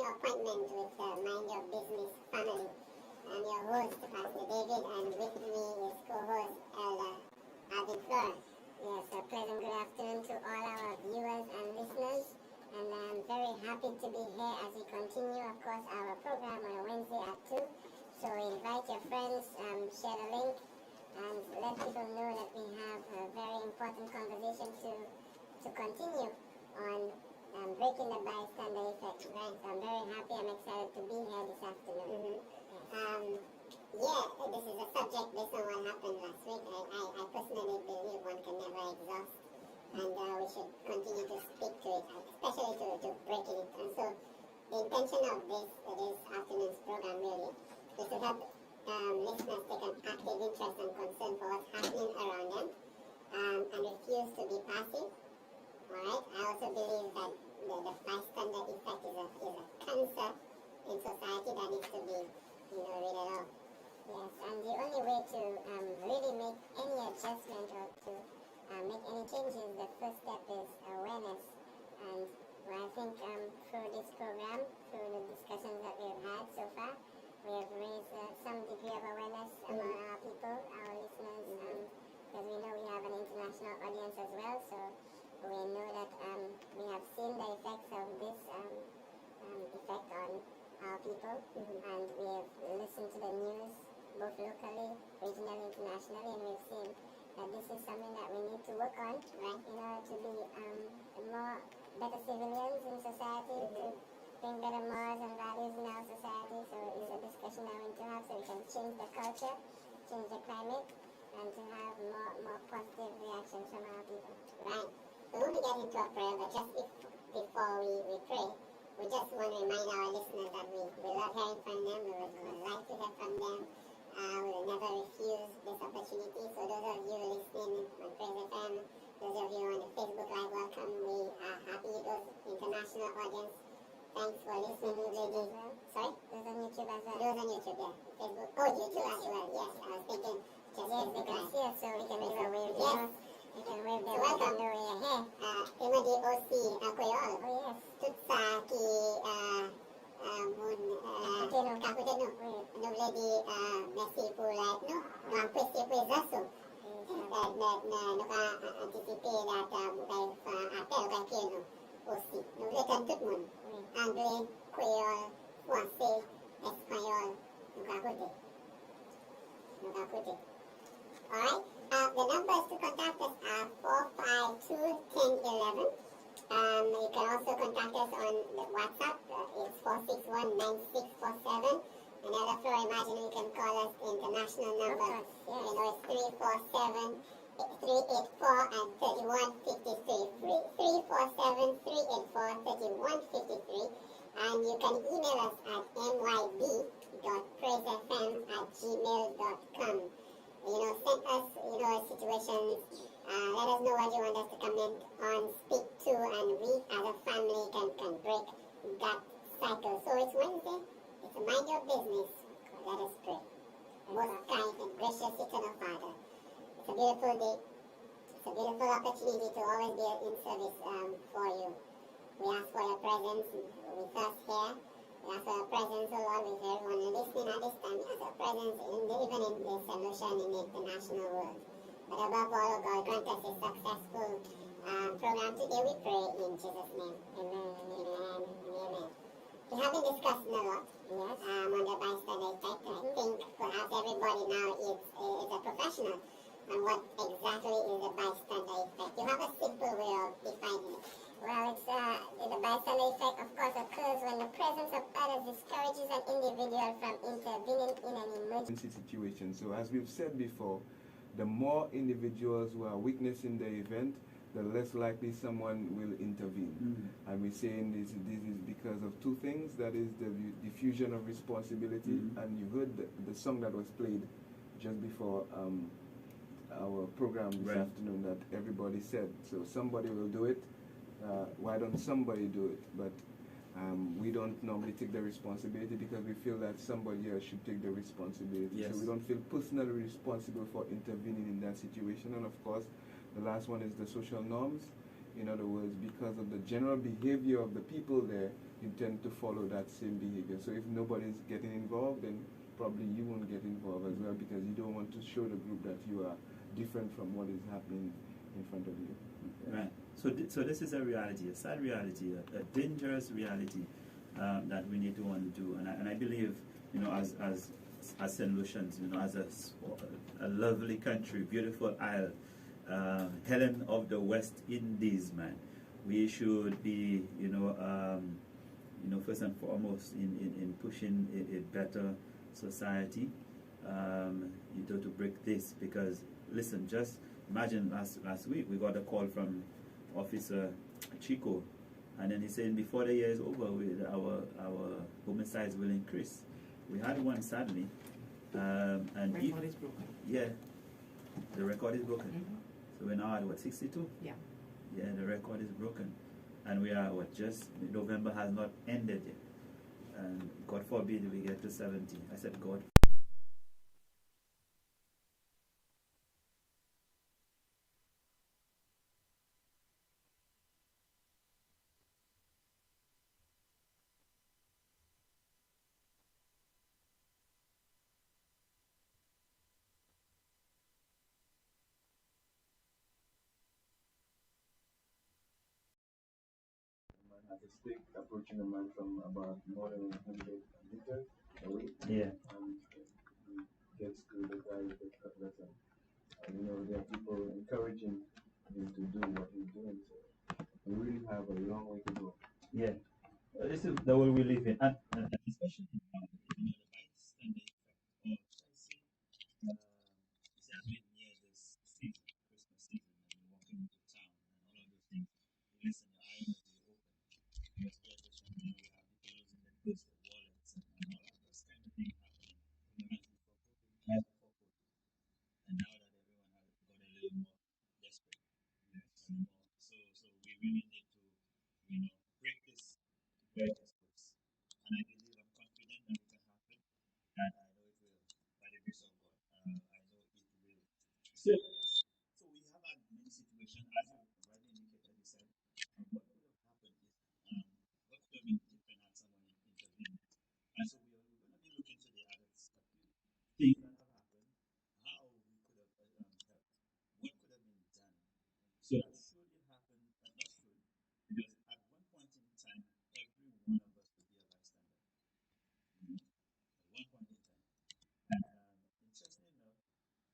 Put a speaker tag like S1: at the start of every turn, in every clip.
S1: your appointment with Mind Your Business family. I'm your host, Pastor David, and with me is co-host Elder Alvin Flora. Yes, a pleasant good afternoon to all our viewers and listeners, and I'm very happy to be here as we continue, of course, our program on Wednesday at 2. So invite your friends, share the link, and let people know that we have a very important conversation to continue on breaking the bystander effect. Right, so I'm very happy, I'm excited to be here this afternoon. This is a subject based on what happened last week. I personally believe one can never exhaust, and we should continue to speak to it, especially to breaking it. And so the intention of this afternoon's program really is to help listeners take an active interest and concern for what's happening around them, and refuse to be passive. Alright, I also believe that the bystander effect is a cancer in society that needs to be, rid of. Yes, and the only way to really make any adjustment or to make any changes, the first step is awareness. And I think through this program, through the discussions that we've had so far, we have raised some degree of awareness among our people, our listeners, because we know we have an international audience as well, so we know that we have seen the effects of this effect on our people, and we have listened to the news, both locally, regionally, internationally, and we've seen that this is something that we need to work on, right, in order to be more better civilians in society, to bring better morals and values in our society. So it's a discussion that we need to have so we can change the culture, change the climate, and to have more positive reactions from our people. Right. We want to get into a prayer, but just before we pray, we just want to remind our listeners that we love hearing from them, we would like to hear from them. We will never refuse this opportunity. So those of you listening on Praise FM, those of you on the Facebook Live, welcome. We are happy. Those international audience, thanks for listening. Sorry? Those on YouTube as well. Those on YouTube, yeah. Facebook. Oh, YouTube as well. Yes, I was thinking just Facebook Live. Yes, so we can give a wave. Yes. You can wave them. So welcome. We're here. Imadi OC, Koyol. Oh, yes. Tutsaki, Kakuteno. Nobledi, Messi Pulat, no? Pwesti Pwezaso. Naka-anticipate that apel kay Keno OC. Nobletan tutmon. Angle, Koyol, Francais, Espanyol, Nukakute. Alright, the numbers to contact us are 452-1011. You can also contact us on the WhatsApp. It's 461-9647. Another floor, imagine you can call us international number. It's 347-384-3153. 347-384-3153. And you can email us at myb.praisefm@gmail.com. Send us, situations. Let us know what you want us to comment on, speak to, and we as a family can break that cycle. So it's Wednesday. It's a Mind Your Business. Let us pray. Most kind and gracious eternal Father, it's a beautiful day. It's a beautiful opportunity to always be in service for you. We ask for your presence with us here. We ask for your presence, O Lord, with everyone listening at this time. We ask for your presence even in this solution in the international world. But above all, O God, grant us a successful program today, we pray in Jesus' name. Amen, amen, amen. We have been discussing a lot on the bystander effect. I think perhaps everybody now is a professional on what exactly is the bystander effect. You have a simple way of defining it. Well, it's the bystander effect, of course, occurs when the presence of others discourages an individual from intervening in an emergency
S2: situation. So as we've said before, the more individuals who are witnessing the event, the less likely someone will intervene. And we're saying this is because of two things. That is the diffusion of responsibility, and you heard the song that was played just before our program this afternoon that everybody said. So somebody will do it. Why don't somebody do it? But we don't normally take the responsibility because we feel that somebody else should take the responsibility.
S3: Yes.
S2: So we don't feel personally responsible for intervening in that situation. And of course, the last one is the social norms. In other words, because of the general behavior of the people there, you tend to follow that same behavior. So if nobody's getting involved, then probably you won't get involved as well, because you don't want to show the group that you are different from what is happening in front of you.
S3: Right. So this is a reality, a sad reality, a dangerous reality that we need to undo. And I believe, as St. Lucians, as a lovely country, beautiful isle, Helen of the West Indies, man, we should be, first and foremost in pushing a better society, to break this. Because listen, just imagine last week we got a call from Officer Chico, and then he's saying before the year is over, our homicides will increase. We had one, sadly, and
S4: record is broken.
S3: Yeah, the record is broken.
S4: Mm-hmm.
S3: So we're now at 62?
S4: Yeah.
S3: Yeah, the record is broken, and we are just November has not ended yet, and God forbid we get to 70. I said God.
S2: Has a stick approaching a man from about more than 100 meters away.
S3: Yeah.
S2: And he gets to the guy with the cutlass. And there are people encouraging him to do what he's doing. So we really have a long way to go.
S3: Yeah. This is the world we live in, and especially now, the bystander effect. As we near this season, Christmas season, and you're walking into town and all of those things. Listen, your eyes will be open. Because especially now we have people losing their goods, their wallets, and all of those kind of things happening. Fundamentally for COVID, and now that everyone has got a little more desperate, and more. So we really need to, break this curse. And I believe, I'm confident that it can happen, and I know it will, by the grace of God. I know it will. So we have had many situations, as you rightly indicated, you said, and what could have happened is, what could have been different had someone intervened. And so we're going to be looking to the other things that have happened, how we could have helped, what could have been done. So that should it happen, and not should, because at one point in time, every one of us would be a bystander. At one point in time. And interesting enough,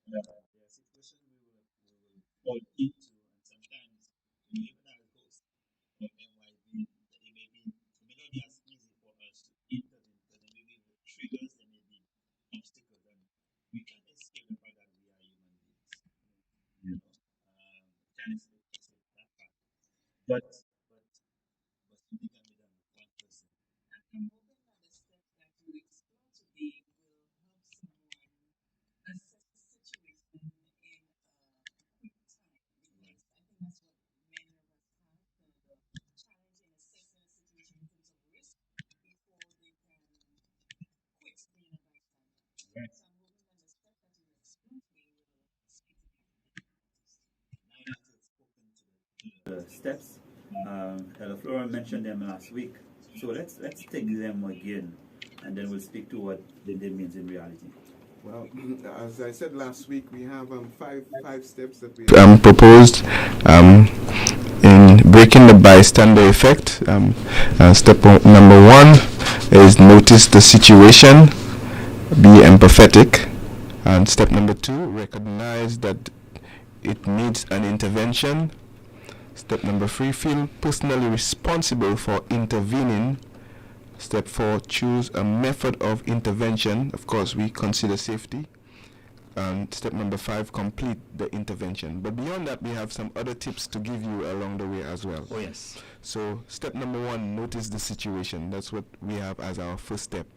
S3: there are situations we will fall into, and sometimes, even as hosts of NYB, it may not be as easy for us to intervene, because there may be triggers, there may be obstacles, and we can't escape the fact that we are human beings. Can't escape that fact. But something can be done with one person.
S4: I'm hoping that the steps that you explore today will help someone assess the situation in a quick time, because I think that's what many of us have, the challenge in assessing a situation in terms of risk before they can quit being a bystander.
S3: Right.
S4: So I'm hoping that the steps that you explore today will speak to that.
S3: Now that you've spoken to the steps, Ella Flora mentioned them last week. So let's take them again, and then we'll speak to what they means in reality.
S2: Well, as I said last week, we have five steps that we proposed in breaking the bystander effect. Step number one is notice the situation, be empathetic. And step number two, recognize that it needs an intervention. Step number three, feel personally responsible for intervening. Step 4, choose a method of intervention. Of course, we consider safety. And step number 5, complete the intervention. But beyond that, we have some other tips to give you along the way as well.
S3: Oh, yes.
S2: So step number 1, notice the situation. That's what we have as our first step.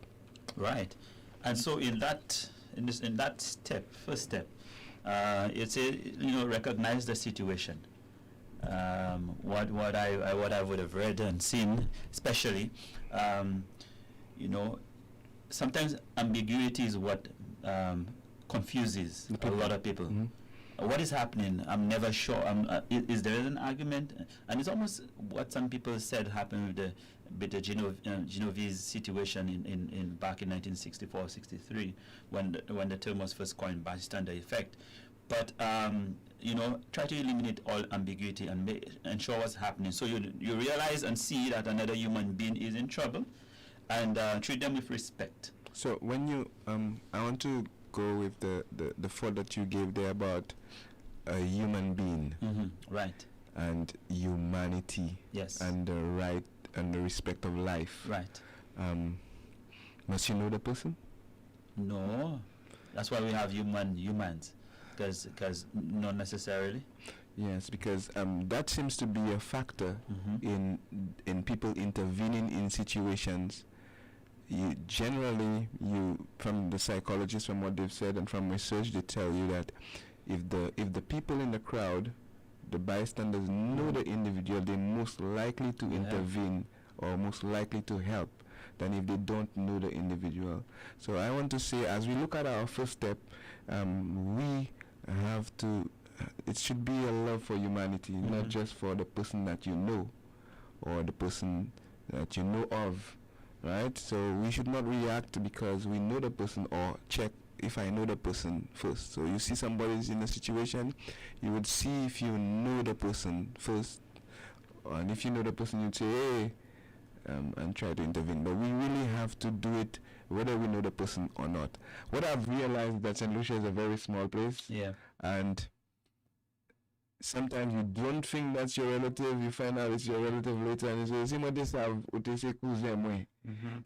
S3: Right. And so in that step, first step, it's recognize the situation. What I would have read and seen, especially, sometimes ambiguity is what confuses a lot of people. Mm-hmm.
S5: what is happening? I'm never sure. Is there an argument? And it's almost what some people said happened with the Genovese situation in back in 1964, 63, when the term was first coined, bystander effect. But try to eliminate all ambiguity and ensure what's happening. So you realize and see that another human being is in trouble, and treat them with respect.
S2: So when you, I want to go with the thought that you gave there about a human being,
S5: Right,
S2: and humanity,
S5: yes,
S2: and the right and the respect of life.
S5: right.
S2: Must you know the person?
S5: No, that's why we have humans, because not necessarily.
S2: Yes, because that seems to be a factor in people intervening in situations. Generally, from the psychologists, from what they've said and from research, they tell you that if the people in the crowd, the bystanders, know the individual, they're most likely to intervene or most likely to help than if they don't know the individual. So I want to say, as we look at our first step, we have to, it should be a love for humanity, not just for the person that you know or the person that you know of, right? So we should not react because we know the person, or check if I know the person first. So you see somebody's in a situation, you would see if you know the person first, and if you know the person, you'd say, hey, and try to intervene. But we really have to do it whether we know the person or not. What I've realized is that St. Lucia is a very small place, and sometimes you don't think that's your relative, you find out it's your relative later, and you say, "Simon, this have what they say, cousin moi.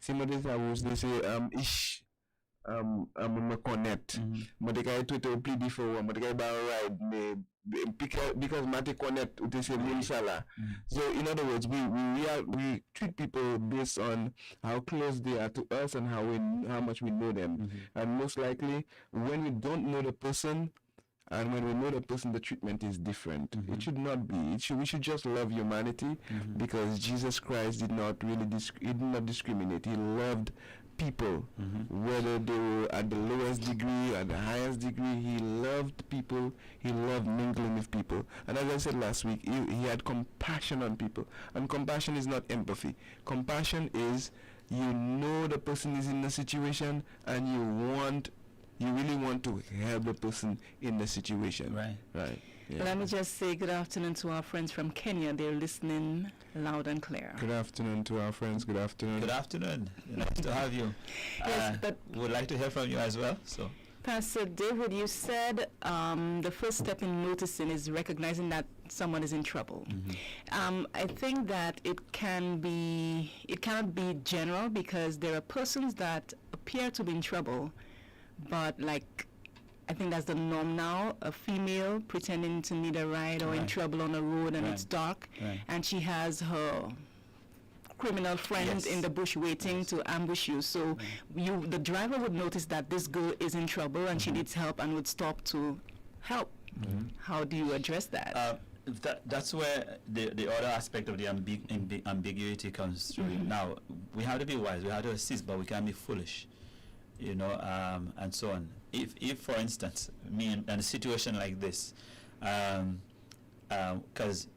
S2: Simon, this have what they say, ish, me connect. But the guy to play before one, but the guy by ride me because mate connect, what they say, inshallah." So in other words, we treat people based on how close they are to us and how much we know them, and most likely when we don't know the person. And when we know the person, the treatment is different. It should not be. We should just love humanity, because Jesus Christ did not really discriminate. He loved people, whether they were at the lowest degree, at the highest degree. He loved people. He loved mingling with people. And as I said last week, he had compassion on people. And compassion is not empathy. Compassion is, you know the person is in the situation and you really want to help the person in the situation. Right. Yeah.
S4: Let me just say good afternoon to our friends from Kenya. They're listening loud and clear.
S2: Good afternoon to our friends. Good afternoon.
S5: Good afternoon. Nice to have you.
S4: Yes, but
S5: would like to hear from you as well. So,
S4: Pastor David, you said the first step in noticing is recognizing that someone is in trouble. I think that it cannot be general, because there are persons that appear to be in trouble, but I think that's the norm now, a female pretending to need a ride or in trouble on the road and it's dark, and she has her criminal friend in the bush waiting to ambush you. So the driver would notice that this girl is in trouble and she needs help and would stop to help. How do you address that?
S5: That's where the other aspect of the ambiguity comes through. Now, we have to be wise, we have to assist, but we can't be foolish. And so on. If for instance, me in a situation like this, because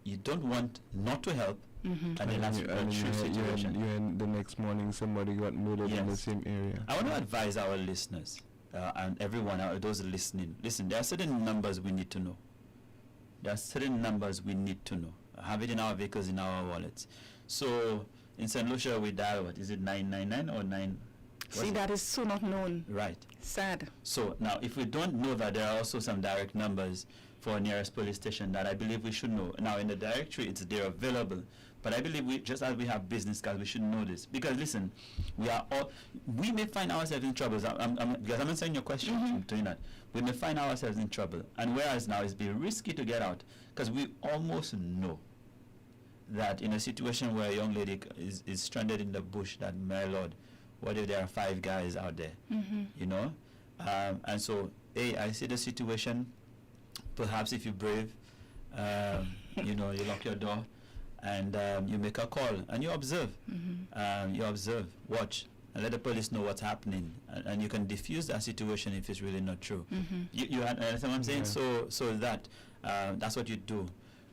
S5: you don't want not to help, and then that's a true situation.
S2: And the next morning somebody got murdered in the same area.
S5: I want to advise our listeners and everyone, those listening. Listen, there are certain numbers we need to know. Have it in our vehicles, in our wallets. So in St. Lucia we dial, what is it, 999 or 9?
S4: See, that is so not known.
S5: Right.
S4: Sad.
S5: So now, if we don't know that, there are also some direct numbers for nearest police station that I believe we should know. Now, in the directory, they're available. But I believe just as we have business cards, we should know this. Because listen, we may find ourselves in trouble. Because I'm answering your question, I'm doing that. We may find ourselves in trouble. And whereas now it's be risky to get out, because we almost know that in a situation where a young lady is stranded in the bush, that, my Lord, what if there are 5 guys out there, and so, I see the situation. Perhaps if you're brave, you lock your door and you make a call and you observe, watch, and let the police know what's happening, and you can diffuse that situation if it's really not true. You understand what I'm saying? So that's what you do.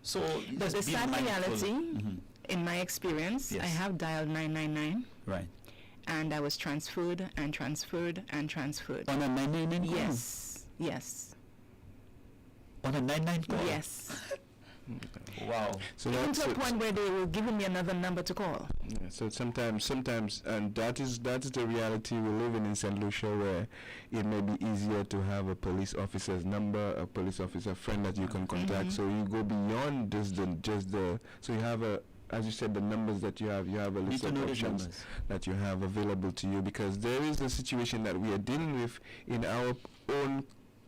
S5: So
S6: But the
S5: just be
S6: sad
S5: mindful.
S6: reality, in my experience,
S5: Yes.
S6: I have dialed 999,
S5: Right.
S6: and I was transferred and transferred and transferred.
S5: On a 999 call?
S6: Yes.
S5: On a 99 call?
S6: Yes.
S5: Wow.
S2: So
S6: Even
S2: that's
S6: to a point where they were giving me another number to call.
S2: yeah, so sometimes, and that is the reality we live in St. Lucia, where it may be easier to have a police officer's number, a police officer friend that you can contact. So you go beyond just the. So you have as you said, the numbers that you have a
S5: Need
S2: list
S5: to
S2: of
S5: know these
S2: options
S5: numbers.
S2: that you have available to you, because there is a situation that we are dealing with in our own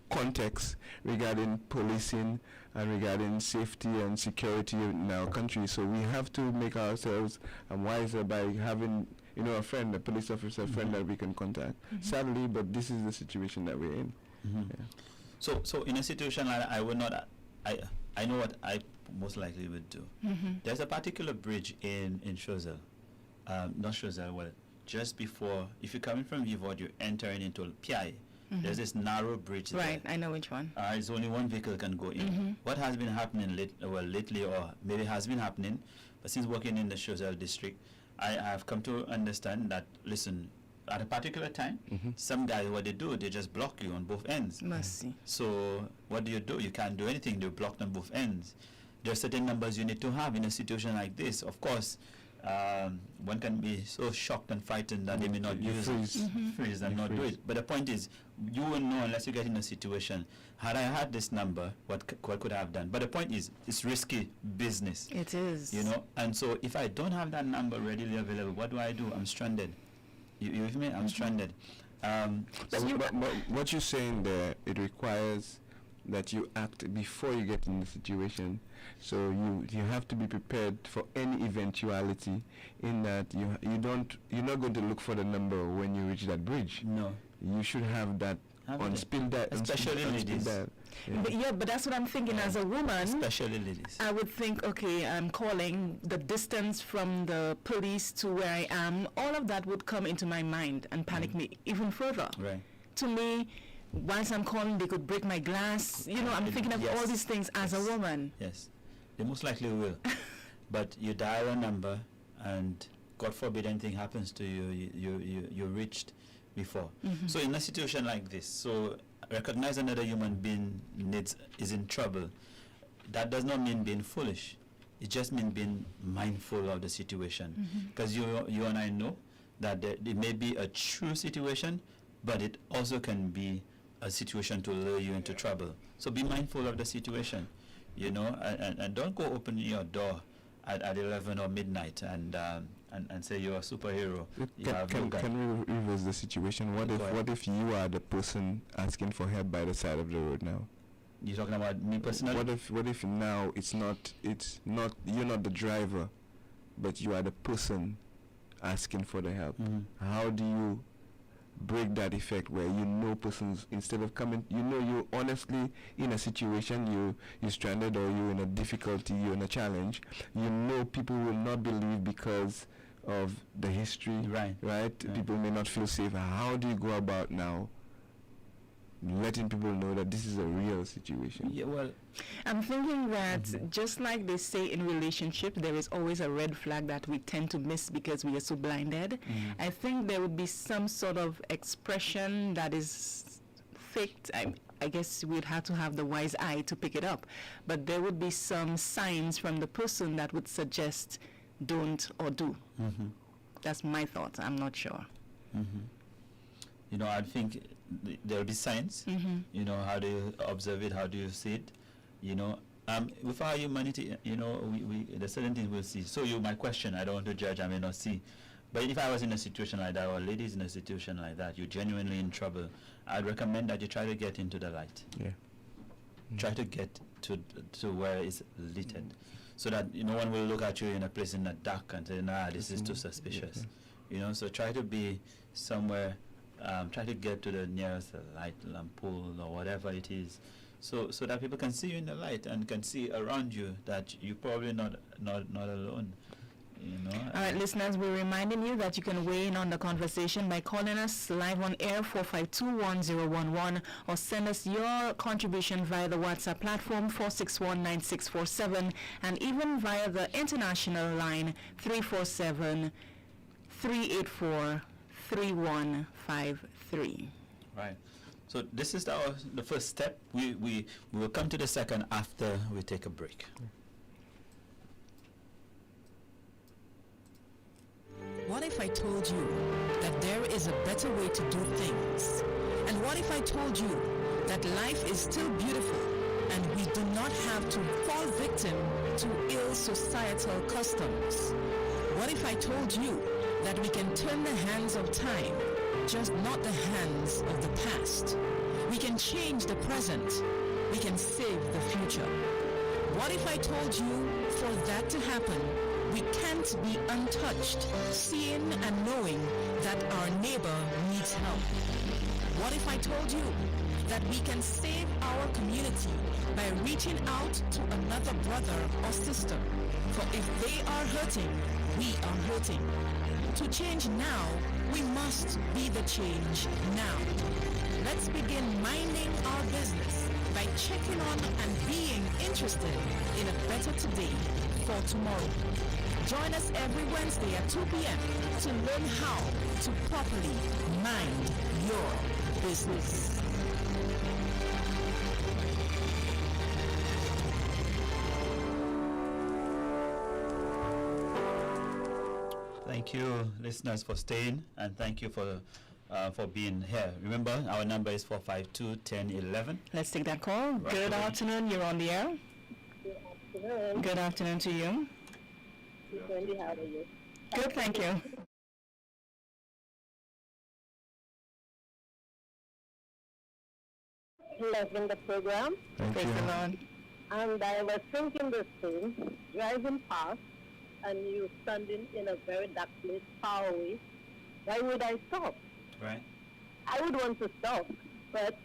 S2: context regarding policing and regarding safety and security in our country. So we have to make ourselves wiser by having, a friend, a police officer friend that we can contact. Sadly, but this is the situation that we're in. Yeah.
S5: So in a situation like that, I would not. I know what I most likely would do. There's a particular bridge in Choiseul, not Choiseul, well, just before, if you're coming from Vivod, you're entering into PI. There's this narrow bridge
S6: Right,
S5: there.
S6: I know which one.
S5: It's only one vehicle can go in. What has been happening lately, or maybe has been happening, but since working in the Choiseul district, I have come to understand that, listen, at a particular time, some guys, what they do, they just block you on both ends.
S6: Mercy.
S5: So what do? You can't do anything. They're blocked on both ends. There are certain numbers you need to have in a situation like this. Of course, one can be so shocked and frightened that they may not
S2: You
S5: use freeze and
S2: You
S5: not do
S2: freeze.
S5: it. But the point is, you will know unless you get in a situation. Had I had this number, what could I have done? But the point is, it's risky business.
S6: It is.
S5: And so if I don't have that number readily available, what do? I'm stranded. You with me? I'm stranded.
S2: But what you're saying there, it requires that you act before you get in the situation. So you have to be prepared for any eventuality. In that you're not going to look for the number when you reach that bridge.
S5: No.
S2: You should have that on speed dial.
S5: Especially ladies.
S6: But that's what I'm thinking as a woman.
S5: Especially ladies.
S6: I would think, okay, I'm calling, the distance from the police to where I am, all of that would come into my mind and panic me even further.
S5: Right.
S6: To me, once I'm calling, they could break my glass. I'm thinking of all these things as a woman.
S5: Yes. They most likely will. But you dial a number, and God forbid anything happens to you, you're reached before. So in a situation like this, so recognize another human being is in trouble. That does not mean being foolish. It just means being mindful of the situation. Because you and I know that it may be a true situation, but it also can be a situation to lure you into trouble. So be mindful of the situation, and don't go open your door at 11 or midnight and say you're a superhero.
S2: Can we reverse the situation? What if you are the person asking for help by the side of the road now?
S5: You're talking about me personally?
S2: What if now it's not you're not the driver, but you are the person asking for the help? How do you break that effect where persons, instead of coming, you're honestly in a situation, you're stranded, or you're in a difficulty, you're in a challenge, people will not believe because of the history, right? People may not feel safe. How do you go about now letting people know that this is a real situation?
S5: Yeah, well,
S6: I'm thinking that just like they say in relationship, there is always a red flag that we tend to miss because we are so blinded. I think there would be some sort of expression that is faked. I guess we'd have to have the wise eye to pick it up. But there would be some signs from the person that would suggest don't or do. That's my thought. I'm not sure.
S5: I think there will be signs. How do you observe it? How do you see it? With our humanity, there's certain things we'll see. So my question, I don't want to judge, I may not see. But if I was in a situation like that, or ladies in a situation like that, you're genuinely in trouble, I'd recommend that you try to get into the light. Yeah. Try to get to where it's lit, so that no one will look at you in a place in the dark and say, nah, this is too suspicious. So try to be somewhere, try to get to the nearest light, lamp pole, or whatever it is, so that people can see you in the light and can see around you that you're probably not alone. You know.
S6: All right, listeners, we're reminding you that you can weigh in on the conversation by calling us live on air 452-1011 or send us your contribution via the WhatsApp platform 4619647 and even via the international line 347-384-3153.
S5: Right. So this is the first step. We will come to the second after we take a break.
S7: What if I told you that there is a better way to do things? And what if I told you that life is still beautiful and we do not have to fall victim to ill societal customs? What if I told you that we can turn the hands of time, just not the hands of the past? We can change the present. We can save the future. What if I told you for that to happen, we can't be untouched, seeing and knowing that our neighbor needs help? What if I told you that we can save our community by reaching out to another brother or sister? For if they are hurting, we are hurting. To change now, we must be the change now. Let's begin minding our business by checking on and being interested in a better today for tomorrow. Join us every Wednesday at 2 p.m. to learn how to properly mind your business.
S5: Thank you, listeners, for staying, and thank you for being here. Remember, our number is 452-1011.
S6: Let's take that call.
S5: Right
S6: Good
S5: away.
S6: afternoon. You're on the air.
S8: Good afternoon.
S6: Good afternoon to you.
S8: Wendy, how are you?
S6: Good, thank you.
S8: Loving the program.
S6: Praise the Lord.
S8: And I was thinking this thing, driving past, and you standing in a very dark place, far away. Why would I stop?
S5: Right.
S8: I would want to stop, but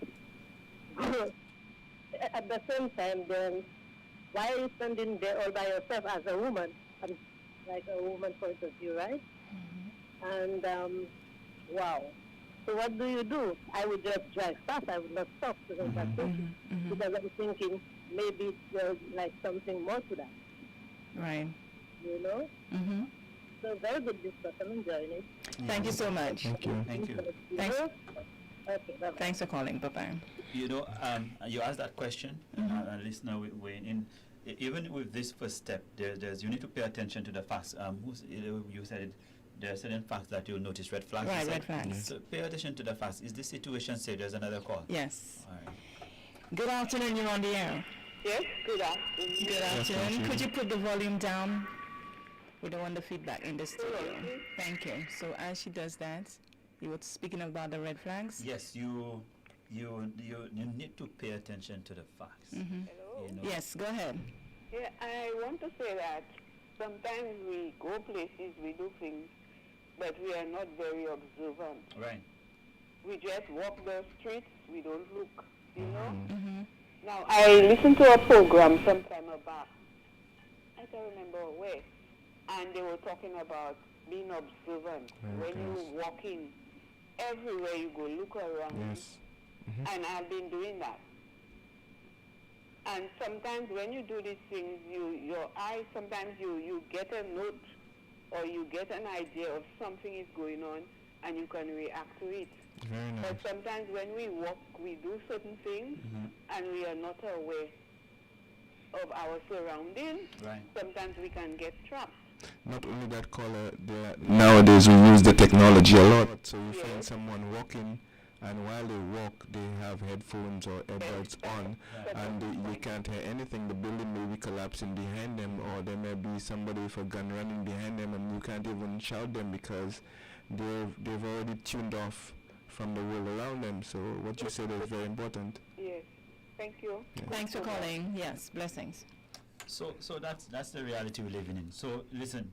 S8: at the same time, then why are you standing there all by yourself as a woman? Like a woman point of view, right? And wow. So what do? I would just drive fast. I would not stop because that's it. Because I'm thinking maybe there's like something more to that,
S6: Right.
S8: you know?
S6: Mm-hmm.
S8: So very good discussion. I'm enjoying it.
S6: Thank you so much.
S2: Thank you.
S5: Thank you.
S6: Thanks.
S8: Okay, bye-bye.
S6: Thanks for calling. Bye-bye.
S5: You know, you asked that question, and listener, in even with this first step, there's you need to pay attention to the facts. You said there are certain facts that you'll notice, red flags.
S6: Right,
S5: you said.
S6: red flags.
S5: So pay attention to the facts. Is this situation safe? There's another call.
S6: Yes.
S5: All right.
S6: Good afternoon. You're on the air.
S8: Yes, good afternoon.
S6: Good afternoon. Could you put the volume down? We don't want the feedback in the studio. Thank you. So as she does that, you were speaking about the red flags?
S5: Yes, you need to pay attention to the facts.
S8: Hello?
S5: You know.
S6: Yes, go ahead.
S9: Yeah, I want to say that sometimes we go places, we do things, but we are not very observant.
S5: Right.
S9: We just walk the streets, we don't look, you know?
S6: Mm-hmm.
S9: Now, I listened to a program some time back. I don't remember where. And they were talking about being observant. When you walk in, everywhere you go, look around.
S2: Yes.
S9: And I've been doing that. And sometimes when you do these things, your eyes, sometimes you get a note or you get an idea of something is going on and you can react to it.
S2: Very nice.
S9: But sometimes when we walk, we do certain things and we are not aware of our surroundings.
S5: Right.
S9: Sometimes we can get trapped.
S2: Not only that, caller, nowadays we use the technology a lot. So you
S9: Yes.
S2: find someone walking, and while they walk, they have headphones or earbuds on, and you can't hear anything. The building may be collapsing behind them, or there may be somebody with a gun running behind them, and you can't even shout them because they've already tuned off from the world around them. So what you said is very important.
S9: Yes. Thank you.
S6: Thanks for calling. Yes, blessings.
S5: So that's the reality we're living in. So listen,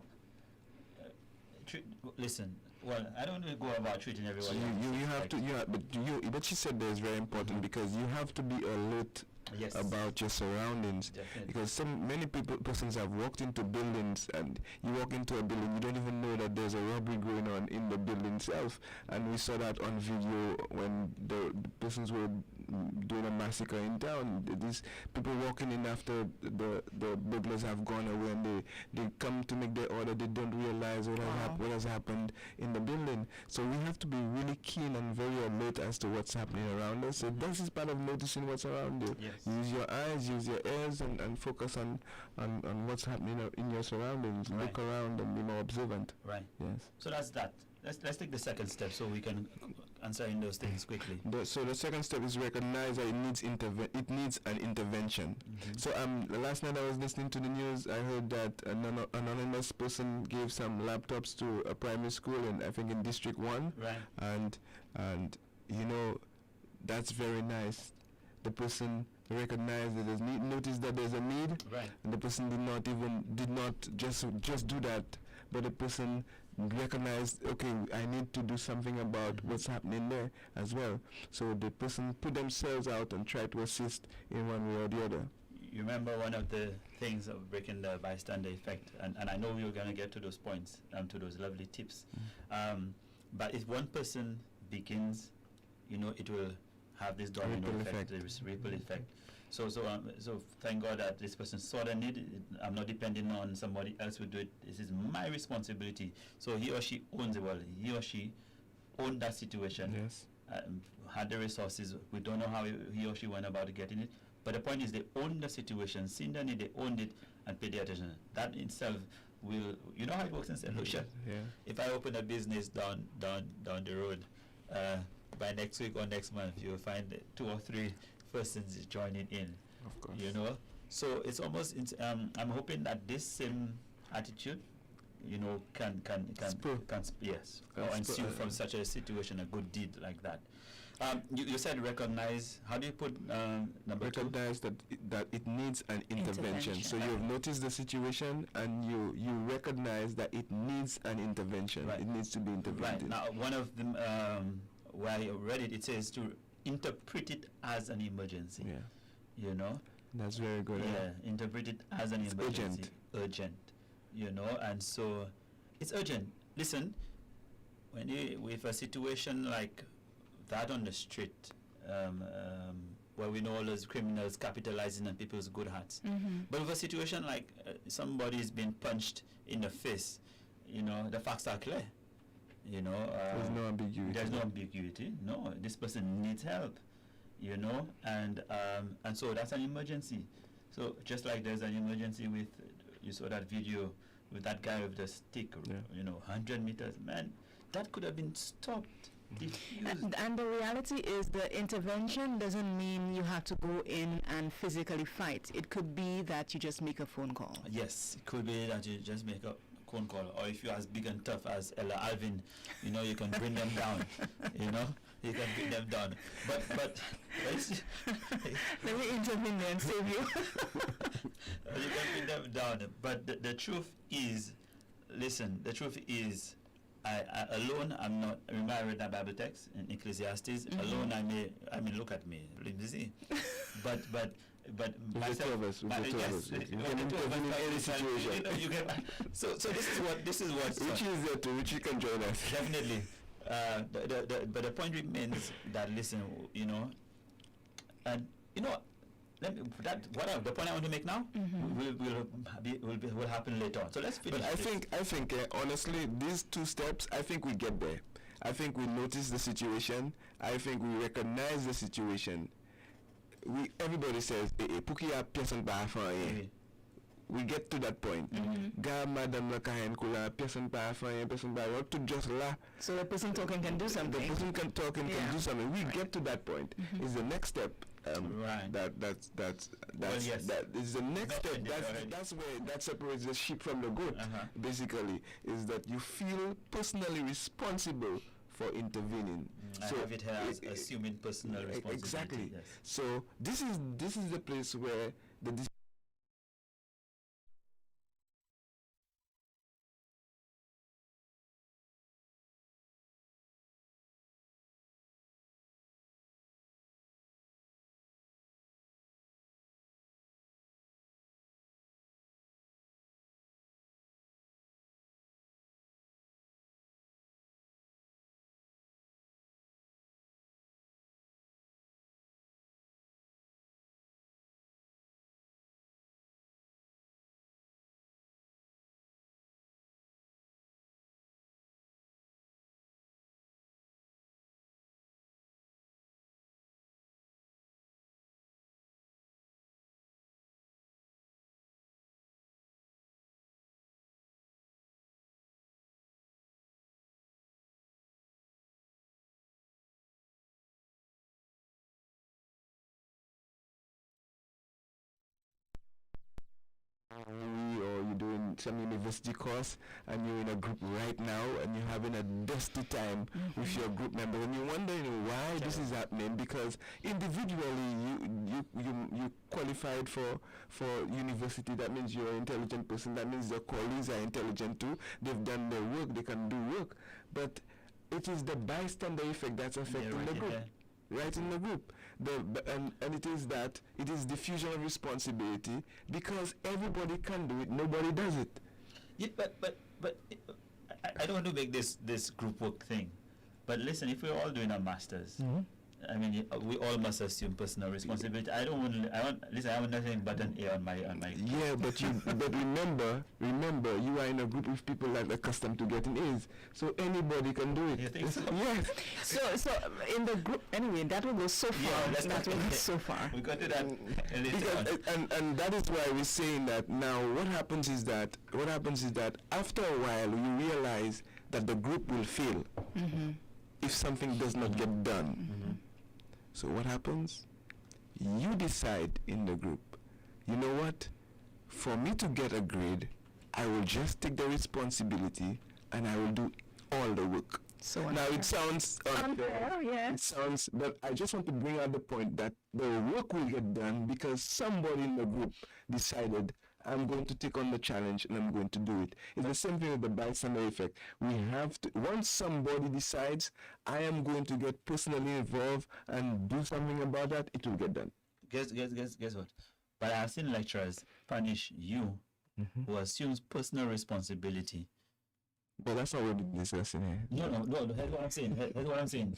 S5: listen. Well, I don't want to go about treating
S2: So
S5: everyone.
S2: you have to, but you, but you said that is very important because you have to be alert
S5: Yes.
S2: about your surroundings.
S5: Definitely.
S2: Because many persons have walked into buildings, and you walk into a building, you don't even know that there's a robbery going on in the building itself. And we saw that on video when the persons were doing a massacre in town. These people walking in after the burglars have gone away, and they come to make their order. They don't realize what has happened in the building. So we have to be really keen and very alert as to what's happening around us. So this is part of noticing what's around you.
S5: Yes.
S2: Use your eyes, use your ears, and focus on what's happening in your surroundings.
S5: Right.
S2: Look around and be more observant.
S5: Right.
S2: Yes.
S5: So that's that. Let's take the second step so we can answer in those things quickly.
S2: So the second step is recognize that it needs an intervention. So last night I was listening to the news. I heard that an anonymous person gave some laptops to a primary school I think in District 1.
S5: Right.
S2: And that's very nice. The person recognized that there's need, noticed that there's a need,
S5: right,
S2: and the person did not just do that, but the person recognized, okay, I need to do something about what's happening there as well. So the person put themselves out and tried to assist in one way or the other.
S5: You remember one of the things of breaking the bystander effect, and I know we're going to get to those points, to those lovely tips. But if one person begins, it will have this domino effect, this ripple effect. So thank God that this person saw the need. I'm not depending on somebody else to do it. This is my responsibility. So he or she owns it. Well, he or she owned that situation.
S2: Yes.
S5: Had the resources. We don't know how he or she went about getting it. But the point is, they owned the situation, seen the need, they owned it, and paid the attention. That in itself will, how it works in St. Lucia.
S2: Yeah.
S5: If I open a business down the road, by next week or next month, you'll find 2 or 3 persons joining in.
S2: Of course.
S5: So it's almost. I'm hoping that this same attitude, can ensue from such a situation, a good deed like that. You said recognize. How do you put number
S2: recognize 2? that it needs an intervention. So you have noticed the situation, and you recognize that it needs an intervention.
S5: Right.
S2: It needs to be intervened.
S5: Right. Now, one of them, where I read it, it says to interpret it as an emergency.
S2: Yeah. That's very good.
S5: Yeah. Interpret it as an emergency. Urgent. And so it's urgent. Listen, when with a situation like that on the street, where we know all those criminals capitalizing on people's good hearts. But with a situation like somebody's been punched in the face, the facts are clear. There's
S2: no ambiguity.
S5: There's no ambiguity. No, this person needs help. And so that's an emergency. So just like there's an emergency with, you saw that video with that guy with the stick, 100 meters, man, that could have been stopped.
S6: And the reality is, the intervention doesn't mean you have to go in and physically fight. It could be that you just make a phone call.
S5: Yes, it could be that you just make a phone call, or if you're as big and tough as Ella Alvin, you can bring them down. You can bring them down. But
S6: let me intervene there and save you.
S5: You can bring them down. But the truth is, listen, the truth is, I alone, I'm not. Remember, I read that Bible text in Ecclesiastes. Alone, I may look at me, see. But myself, so this is what
S2: Richie is there too. Richie can join us.
S5: Definitely. But the point remains that, listen, and the point I want to make now will happen later on. So let's finish.
S2: But I think honestly, these 2 steps, I think we get there. I think we notice the situation. I think we recognize the situation. Everybody says, "Puki a person ba afan." We get to that point. Ga madam la kahen kula person ba afan, person ba not to just la.
S6: So the person talking can do something.
S2: The person can talk and can do something. We get to that point. Is the next step.
S5: Right.
S2: That is the next step. That's where that separates the sheep from the goat. Basically, is that you feel personally responsible for intervening.
S5: I have it here as assuming personal responsibility.
S2: Exactly.
S5: Yes.
S2: So this is the place where the or you're doing some university course and you're in a group right now and you're having a dusty time with your group members and you're wondering why this is happening, because individually you qualified for university. That means you're an intelligent person. That means your colleagues are intelligent too. They've done their work. They can do work. But it is the bystander effect that's affecting the group. Right in the group, and it is diffusion of responsibility, because everybody can do it, nobody does it.
S5: Yeah, but I don't want to make this group work thing, but listen, if we're all doing our masters, I mean, we all must assume personal responsibility. I want nothing but an A on my.
S2: Yeah, but remember, you are in a group with people that are accustomed to getting A's, so anybody can do it.
S5: You think so?
S2: Yes.
S6: So in the group, anyway, that will go so far.
S5: Yeah,
S6: that will go so far.
S5: We got to that.
S2: And that is why we're saying that now. What happens is that after a while you realize that the group will fail if something does not get done. So what happens? You decide in the group, you know what? For me to get a grade, I will just take the responsibility and I will do all the work.
S6: So
S2: now it sounds unfair,
S6: yeah.
S2: It sounds, but I just want to bring out the point that the work will get done because somebody in the group decided, I'm going to take on the challenge and I'm going to do it. It's the same thing with the bystander effect. We have to, once somebody decides, I am going to get personally involved and do something about that, it will get done.
S5: Guess what? But I've seen lecturers punish you who assumes personal responsibility.
S2: But that's not what we're discussing here.
S5: No, here's what I'm saying.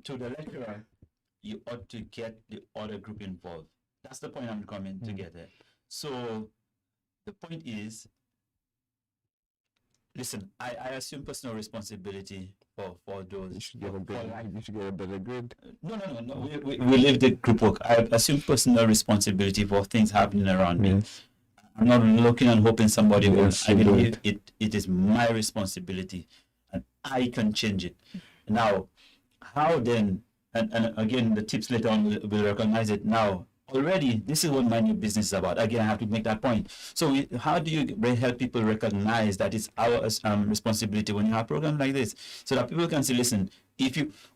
S5: To the lecturer, you ought to get the other group involved. That's the point I'm coming to get at. So the point is, listen, I assume personal responsibility for those.
S2: You should get a better grade.
S5: No. We leave the group work. I assume personal responsibility for things happening around me. I'm not looking and hoping somebody will. I believe it is my responsibility and I can change it. Now, how then, and again, the tips later on will recognize it now. Already, this is what my new business is about. Again, I have to make that point. So how do you help people recognize that it's our responsibility when you have programs like this? So that people can say, listen,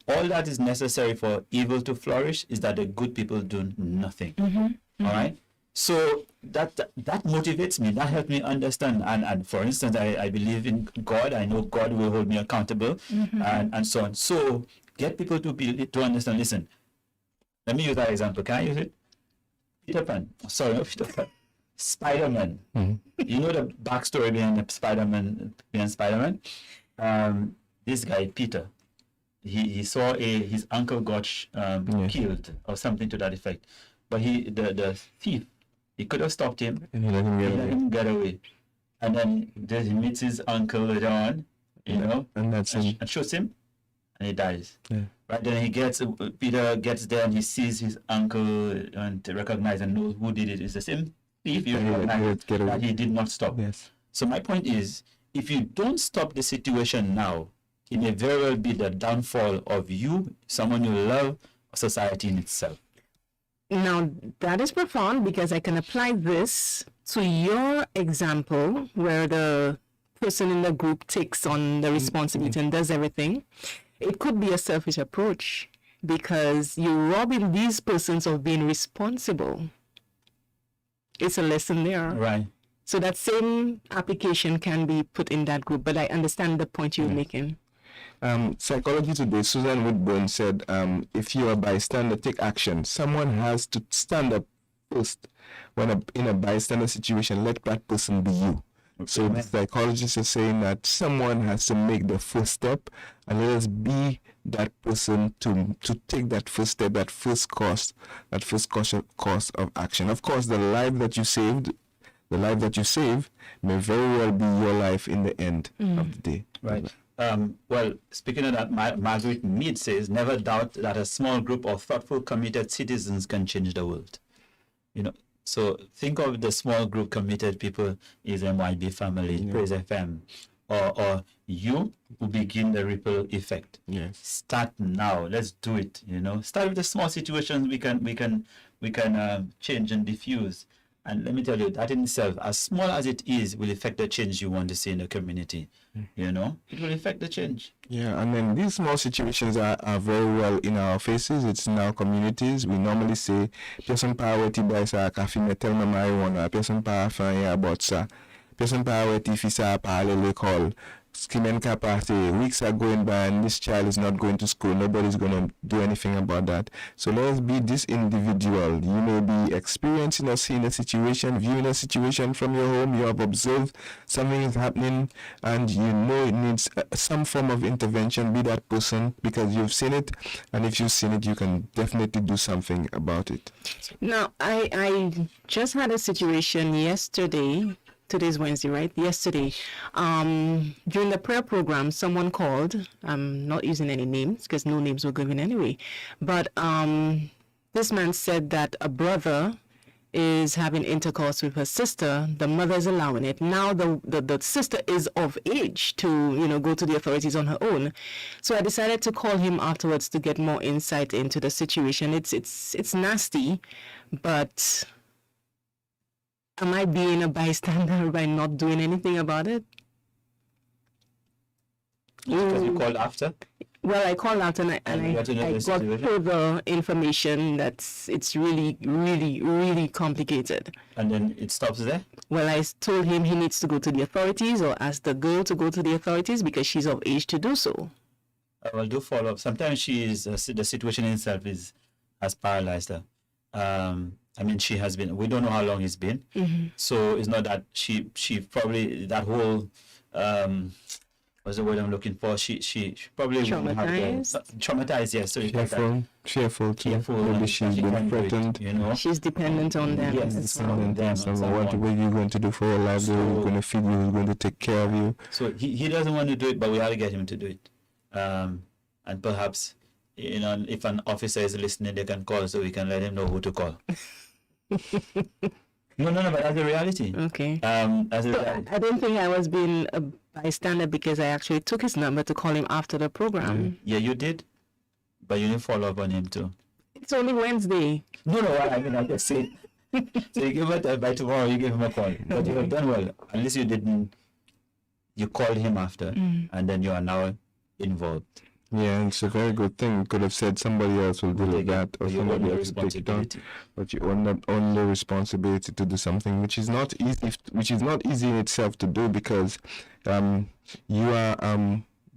S5: all that is necessary for evil to flourish is that the good people do nothing. All right? So that motivates me. That helps me understand. And for instance, I believe in God. I know God will hold me accountable and so on. So get people to understand, listen, let me use that example. Can I use it? Peter Pan. Sorry, not Peter Pan. Spider-Man. You know the backstory behind Spider-Man? This guy, Peter, he saw his uncle got killed or something to that effect. But the thief, he could have stopped him and he let him get away. And then he meets his uncle later on, and shoots him and he dies. Right, then Peter gets there and he sees his uncle and recognizes and knows who did it. It's the same thief that he did not stop.
S2: Yes.
S5: So my point is, if you don't stop the situation now, it may very well be the downfall of you, someone you love, or society in itself.
S6: Now, that is profound because I can apply this to your example where the person in the group takes on the responsibility and does everything. It could be a selfish approach because you're robbing these persons of being responsible. It's a lesson there.
S5: Right.
S6: So that same application can be put in that group, but I understand the point you're making.
S2: Psychology Today, Susan Woodburn said, if you're a bystander, take action. Someone has to stand up first. In a bystander situation, let that person be you. Okay. So the psychologists are saying that someone has to make the first step, and let us be that person to take that first step, that first course of action. Of course, the life that you save may very well be your life in the end of the day.
S5: Right. Well, speaking of that, Margaret Mead says, never doubt that a small group of thoughtful, committed citizens can change the world. So think of the small group committed people is MYB family, Praise FM, or you who begin the ripple effect.
S2: Yes.
S5: Start now. Let's do it. Start with the small situations we can change and diffuse. And let me tell you, that in itself, as small as it is, will affect the change you want to see in the community. You know, it will affect the change.
S2: Yeah, and then these small situations are very well in our faces. It's in our communities. We normally say, person power by sa kafi metel na marijuana, person power fanya about sa, person power tifisa parallel call. Skimen capacity, weeks are going by and this child is not going to school. Nobody's going to do anything about that. So let us be this individual. You may be experiencing or seeing a situation, viewing a situation from your home. You have observed something is happening and you know it needs some form of intervention. Be that person because you've seen it. And if you've seen it, you can definitely do something about it.
S6: Now, I just had a situation yesterday. Today's Wednesday, right? Yesterday, during the prayer program, someone called. I'm not using any names because no names were given anyway. But this man said that a brother is having intercourse with her sister. The mother is allowing it. Now the sister is of age to go to the authorities on her own. So I decided to call him afterwards to get more insight into the situation. It's nasty, but am I being a bystander by not doing anything about it?
S5: Because you called after?
S6: Well, I called out and I got further information that it's really, really, really complicated.
S5: And then it stops there?
S6: Well, I told him he needs to go to the authorities or ask the girl to go to the authorities because she's of age to do so.
S5: I will do follow up. Sometimes she is the situation in itself has paralyzed her. I mean, she has been. We don't know how long it's been.
S6: Mm-hmm.
S5: So it's not that she probably that whole what's the word I'm looking for? She probably wouldn't have traumatized. Yes, so
S2: Fearful. Maybe she's been threatened.
S6: She's dependent on them.
S5: Yes,
S6: as
S2: dependent
S6: well.
S2: on someone. What are you going to do for your life? Who's going to feed you? Who's going to take care of you?
S5: So he doesn't want to do it, but we have to get him to do it. And perhaps if an officer is listening, they can call so we can let him know who to call. No, but that's the reality.
S6: Okay.
S5: That's the reality.
S6: I don't think I was being a bystander because I actually took his number to call him after the program.
S5: Yeah, you did, but you didn't follow up on him too.
S6: It's only Wednesday.
S5: No, I mean, I just said. So you give it by tomorrow. You give him a call, but you have done well. At least you didn't. You called him after, and then you are now involved.
S2: Yeah, it's a very good thing. You could have said somebody else will do that or somebody else will take it on. But you own the responsibility to do something which is not easy in itself to do because you are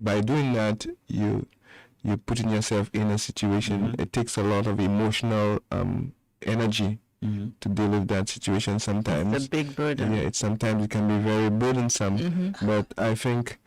S2: by doing that you're putting yourself in a situation. It takes a lot of emotional energy to deal with that situation sometimes.
S6: It's a big burden.
S2: Yeah, sometimes it can be very burdensome. But I think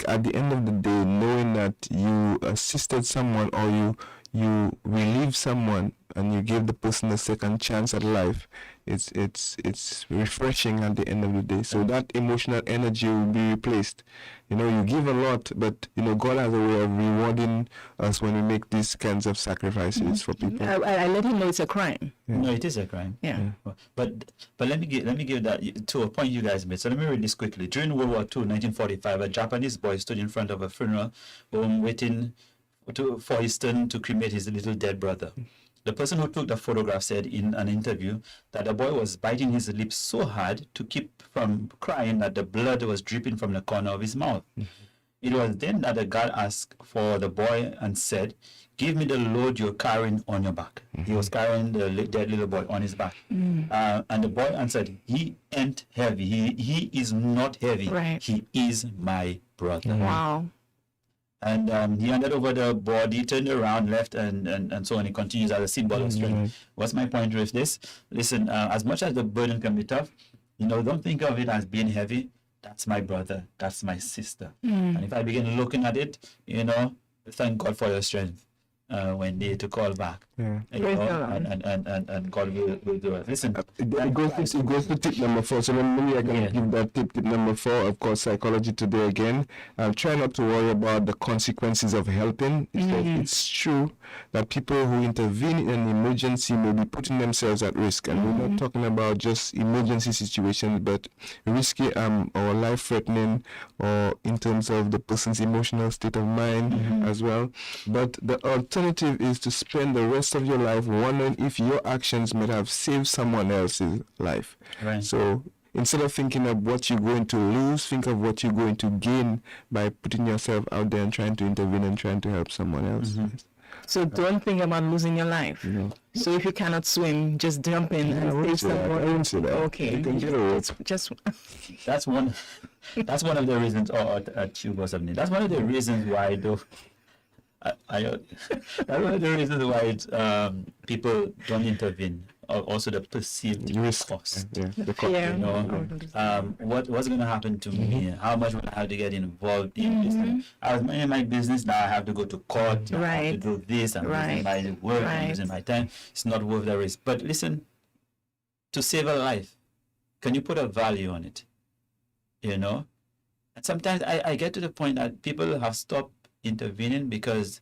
S2: at the end of the day, knowing that you assisted someone or you relieved someone and you gave the person a second chance at life, it's refreshing at the end of the day. So that emotional energy will be replaced. You give a lot, but God has a way of rewarding us when we make these kinds of sacrifices for people.
S6: I let him know it's a crime.
S5: Yeah. No, it is a crime.
S6: Yeah.
S5: But let me give that to a point you guys made. So let me read this quickly. During World War II, 1945, a Japanese boy stood in front of a funeral home waiting for his turn to cremate his little dead brother. The person who took the photograph said in an interview that the boy was biting his lips so hard to keep from crying that the blood was dripping from the corner of his mouth. It was then that the guard asked for the boy and said, "Give me the load you're carrying on your back." He was carrying the dead little boy on his back. And the boy answered, "He ain't heavy. He is not heavy.
S6: Right.
S5: He is my brother."
S6: Wow.
S5: And he handed over the body, turned around, left, and so on. He continues as a symbol of strength. What's my point with this? Listen, as much as the burden can be tough, don't think of it as being heavy. That's my brother. That's my sister. And if I begin looking at it, thank God for your strength when they to call back.
S2: Yeah.
S5: And God will do it. Listen,
S2: it goes to tip number 4. So maybe I can give that tip number 4. Of course, psychology today again. Try not to worry about the consequences of helping. It's true that people who intervene in an emergency may be putting themselves at risk, and we're not talking about just emergency situations, but risky or life-threatening, or in terms of the person's emotional state of mind as well. But the alternative alternative is to spend the rest of your life wondering if your actions might have saved someone else's life.
S5: Right.
S2: So instead of thinking of what you're going to lose, think of what you're going to gain by putting yourself out there and trying to intervene and trying to help someone else.
S6: So don't think about losing your life. So if you cannot swim, just jump in and save
S2: I
S6: someone.
S2: won't say that.
S6: Okay.
S2: You can get away.
S6: It's just
S5: That's one. That's one of the reasons, or tube or something. That's one of the reasons why that's one of the reasons why people don't intervene. Also, the perceived cost.
S2: The cost.
S6: Yeah.
S5: You know, what's going to happen to me? How much will I have to get involved in this thing? I was minding my business. Now I have to go to court. I have to do this. I'm losing my work. I'm losing my time. It's not worth the risk. But listen, to save a life, can you put a value on it? You know, and sometimes I get to the point that people have stopped intervening because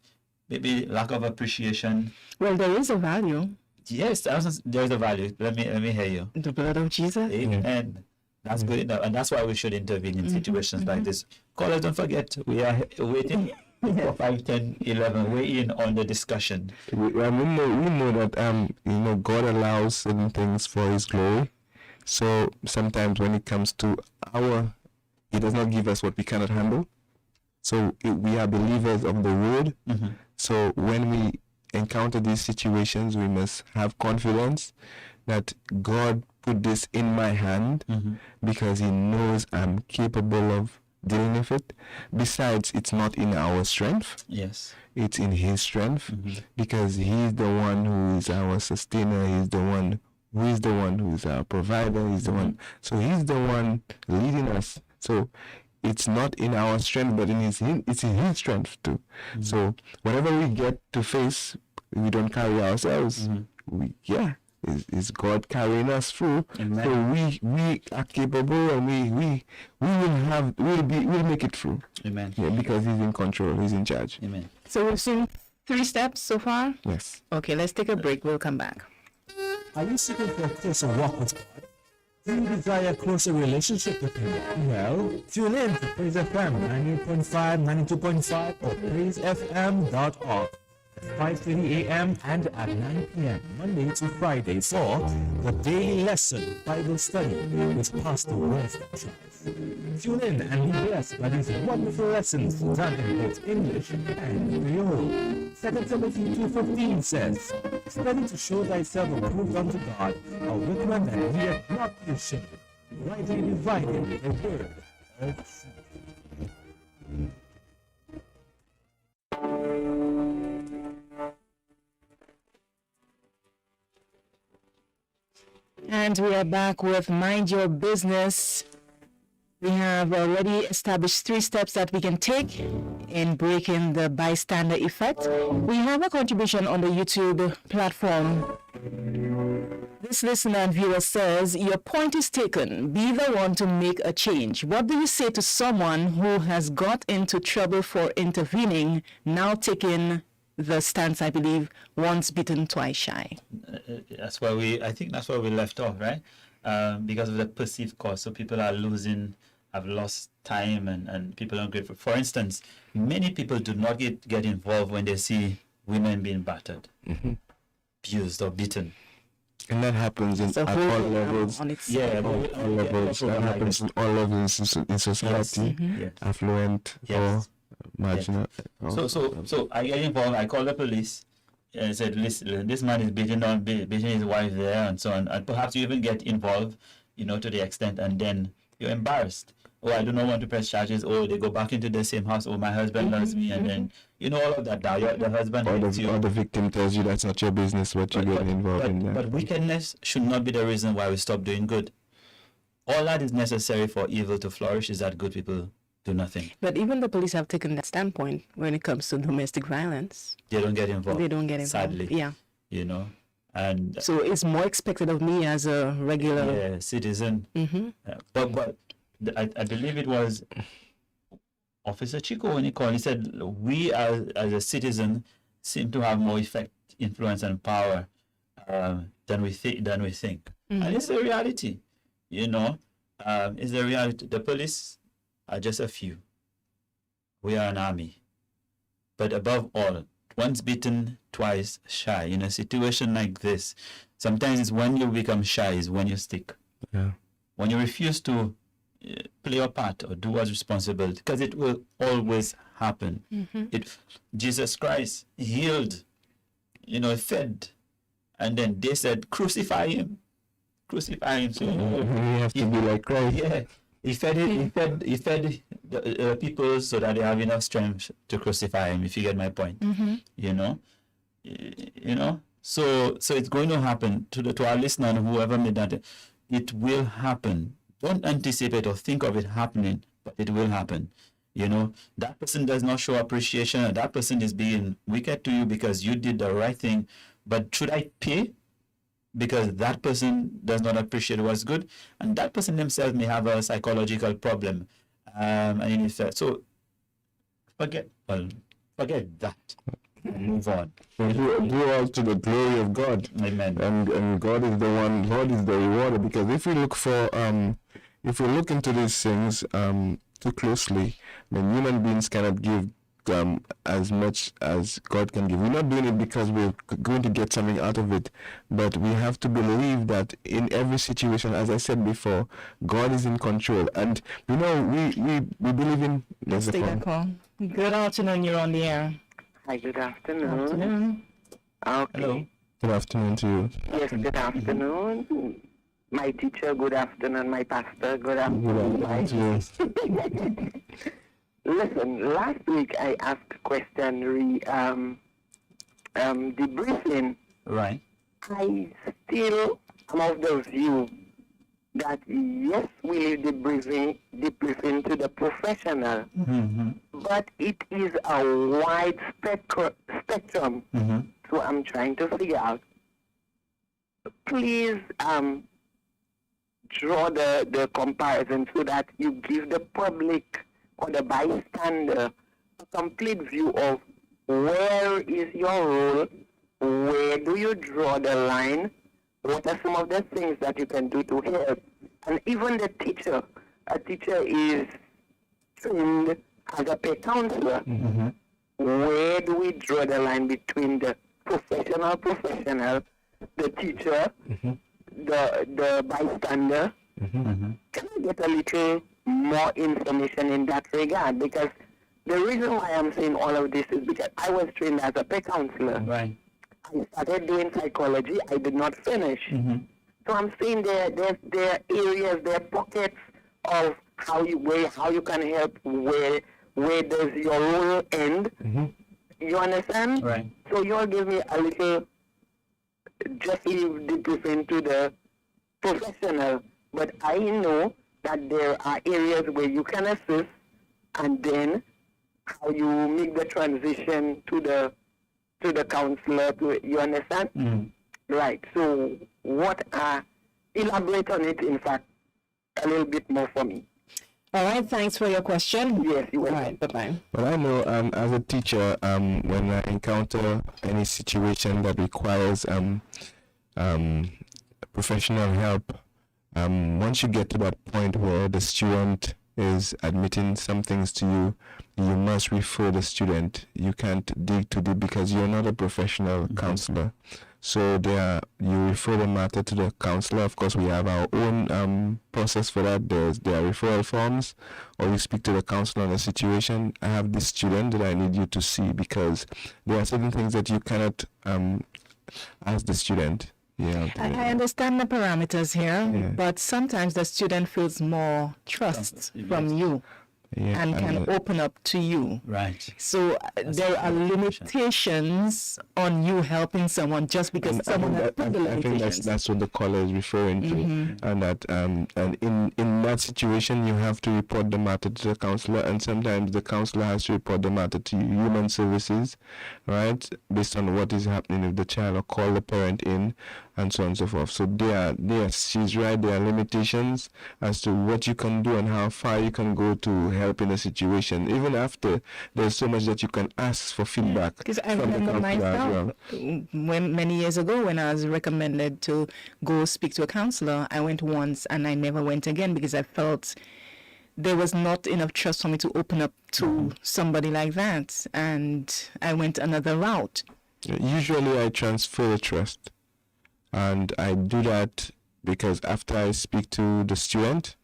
S5: maybe lack of appreciation.
S6: well, there is a value.
S5: Yes, there's a value. Let me hear you.
S6: The blood of Jesus.
S5: Amen. That's good enough, and that's why we should intervene in situations like this. Callers, don't forget, we are waiting for 5, 10, 11. Weigh in on the discussion.
S2: We know that God allows certain things for His glory. So sometimes when it comes to He does not give us what we cannot handle. So we are believers of the word. So when we encounter these situations, we must have confidence that God put this in my hand because He knows I'm capable of dealing with it. Besides, it's not in our strength.
S5: Yes.
S2: It's in His strength because He's the one who is our sustainer. He's the one who is our provider. He's the one. So He's the one leading us. So it's not in our strength, but it's in His strength too. So whatever we get to face, we don't carry ourselves. Is God carrying us through?
S5: Amen.
S2: So we are capable, and we'll make it through.
S5: Amen.
S2: Yeah, because He's in control. He's in charge.
S5: Amen.
S6: So we've seen 3 steps so far.
S2: Yes.
S6: Okay, let's take a break. We'll come back.
S10: Are you seeking for a closer walk with God? Do you desire a closer relationship with Him? Well, tune in to Praise FM 98.5, 92.5 or praisefm.org at 5:30 a.m. and at 9 p.m. Monday to Friday for the Daily Lesson Bible Study with Pastor Winston Charles. Tune in and be blessed by these wonderful lessons done in both English and Creole. 2 Timothy 2:15 says, "Study to show thyself approved unto God, a workman that needeth not be ashamed, rightly dividing the word of truth."
S6: And we are back with Mind Your Business. We have already established 3 steps that we can take in breaking the bystander effect. We have a contribution on the YouTube platform. This listener and viewer says, your point is taken. Be the one to make a change. What do you say to someone who has got into trouble for intervening, now taking the stance, I believe, once bitten, twice shy?
S5: I think that's where we left off, right? Because of the perceived cost. So people are have lost time, and people are ungrateful. For instance, many people do not get involved when they see women being battered, abused or beaten.
S2: And that happens at all levels. All levels. That happens at all levels in society, affluent or marginal.
S5: So I get involved. I call the police and said, "Listen, this man is beating his wife there, and so on." And perhaps you even get involved, to the extent, and then you're embarrassed. Oh, I do not want to press charges. Oh, they go back into the same house. Oh, my husband loves me, and then all of that. Now the husband hates you.
S2: Or the victim tells you that's not your business, what you're getting involved in. That.
S5: But wickedness should not be the reason why we stop doing good. All that is necessary for evil to flourish is that good people do nothing.
S6: But even the police have taken that standpoint when it comes to domestic violence.
S5: They don't get involved. Sadly.
S6: Yeah.
S5: And
S6: so it's more expected of me as a regular
S5: citizen. But I believe it was Officer Chico when he called. He said, "We as a citizen seem to have more influence, and power than we think." And it's the reality. It's the reality. The police are just a few. We are an army. But above all, once bitten, twice shy. In a situation like this, sometimes it's when you become shy is when you stick.
S2: Yeah.
S5: When you refuse to play your part or do what's responsible, because it will always happen. Jesus Christ healed, fed, and then they said, crucify him. Crucify him. So,
S2: We have to be like Christ.
S5: yeah. He fed the people so that they have enough strength to crucify him, if you get my point. So it's going to happen to our listener and whoever made that. It will happen. Don't anticipate or think of it happening, but it will happen. That person does not show appreciation, and that person is being wicked to you because you did the right thing. But should I pay? Because that person does not appreciate what's good, and that person themselves may have a psychological problem. So forget that. Move on.
S2: Do all to the glory of God.
S5: Amen.
S2: And God is the one. God is the rewarder. Because if we look into these things too closely, then human beings cannot give as much as God can give. We're not doing it because we're going to get something out of it, but we have to believe that in every situation, as I said before, God is in control. And we believe in.
S6: Let's take that call. Good afternoon. You're on the air.
S11: Hi, good afternoon.
S6: Afternoon.
S11: Okay.
S5: Hello.
S2: Good afternoon to you.
S11: Yes, good afternoon. My teacher, good afternoon. My pastor, good afternoon. Listen, last week I asked a question debriefing.
S5: Right.
S11: I still am of the view that yes, we leave debriefing to the professional, but it is a wide spectrum. So I'm trying to figure out. Please draw the comparison so that you give the public or the bystander a complete view of where is your role, where do you draw the line, what are some of the things that you can do to help. And even the teacher, a teacher is trained as a peer counselor. Where do we draw the line between the professional, the teacher, the bystander? Can I get a little more information in that regard? Because the reason why I'm saying all of this is because I was trained as a peer counselor.
S5: Right.
S11: I started doing psychology. I did not finish. So I'm saying there are areas, there are pockets of how you can help. Where does your role end? You understand?
S5: Right.
S11: So you'll give me a little. Just leave debriefing to the professional, but I know that there are areas where you can assist, and then how you make the transition to the counselor. You understand? Right. So elaborate on it, in fact, a little bit more for me.
S6: All right, thanks for your question.
S11: Yes, you
S6: All
S11: welcome.
S6: right, bye-bye.
S2: Well, I know as a teacher, when I encounter any situation that requires professional help, once you get to that point where the student is admitting some things to you, you must refer the student. You can't dig too deep because you're not a professional counselor. So you refer the matter to the counselor. Of course, we have our own process for that. There are referral forms, or you speak to the counselor on the situation. I have this student that I need you to see because there are certain things that you cannot ask the student. Yeah,
S6: I understand the parameters here, but sometimes the student feels more trust from you. And can open up to you.
S5: Right.
S6: So there are limitations on you helping someone just because someone has put the limitations.
S2: I think that's what the caller is referring to, and that and in that situation you have to report the matter to the counselor, and sometimes the counselor has to report the matter to human services, right, based on what is happening with the child, or call the parent in, and so on and so forth. So she's right. There are limitations as to what you can do and how far you can go to help in a situation. Even after, there's so much that you can ask for feedback.
S6: Because I remember myself, many years ago, when I was recommended to go speak to a counselor, I went once and I never went again because I felt there was not enough trust for me to open up to somebody like that, and I went another route.
S2: Usually I transfer the trust, and I do that because after I speak to the student,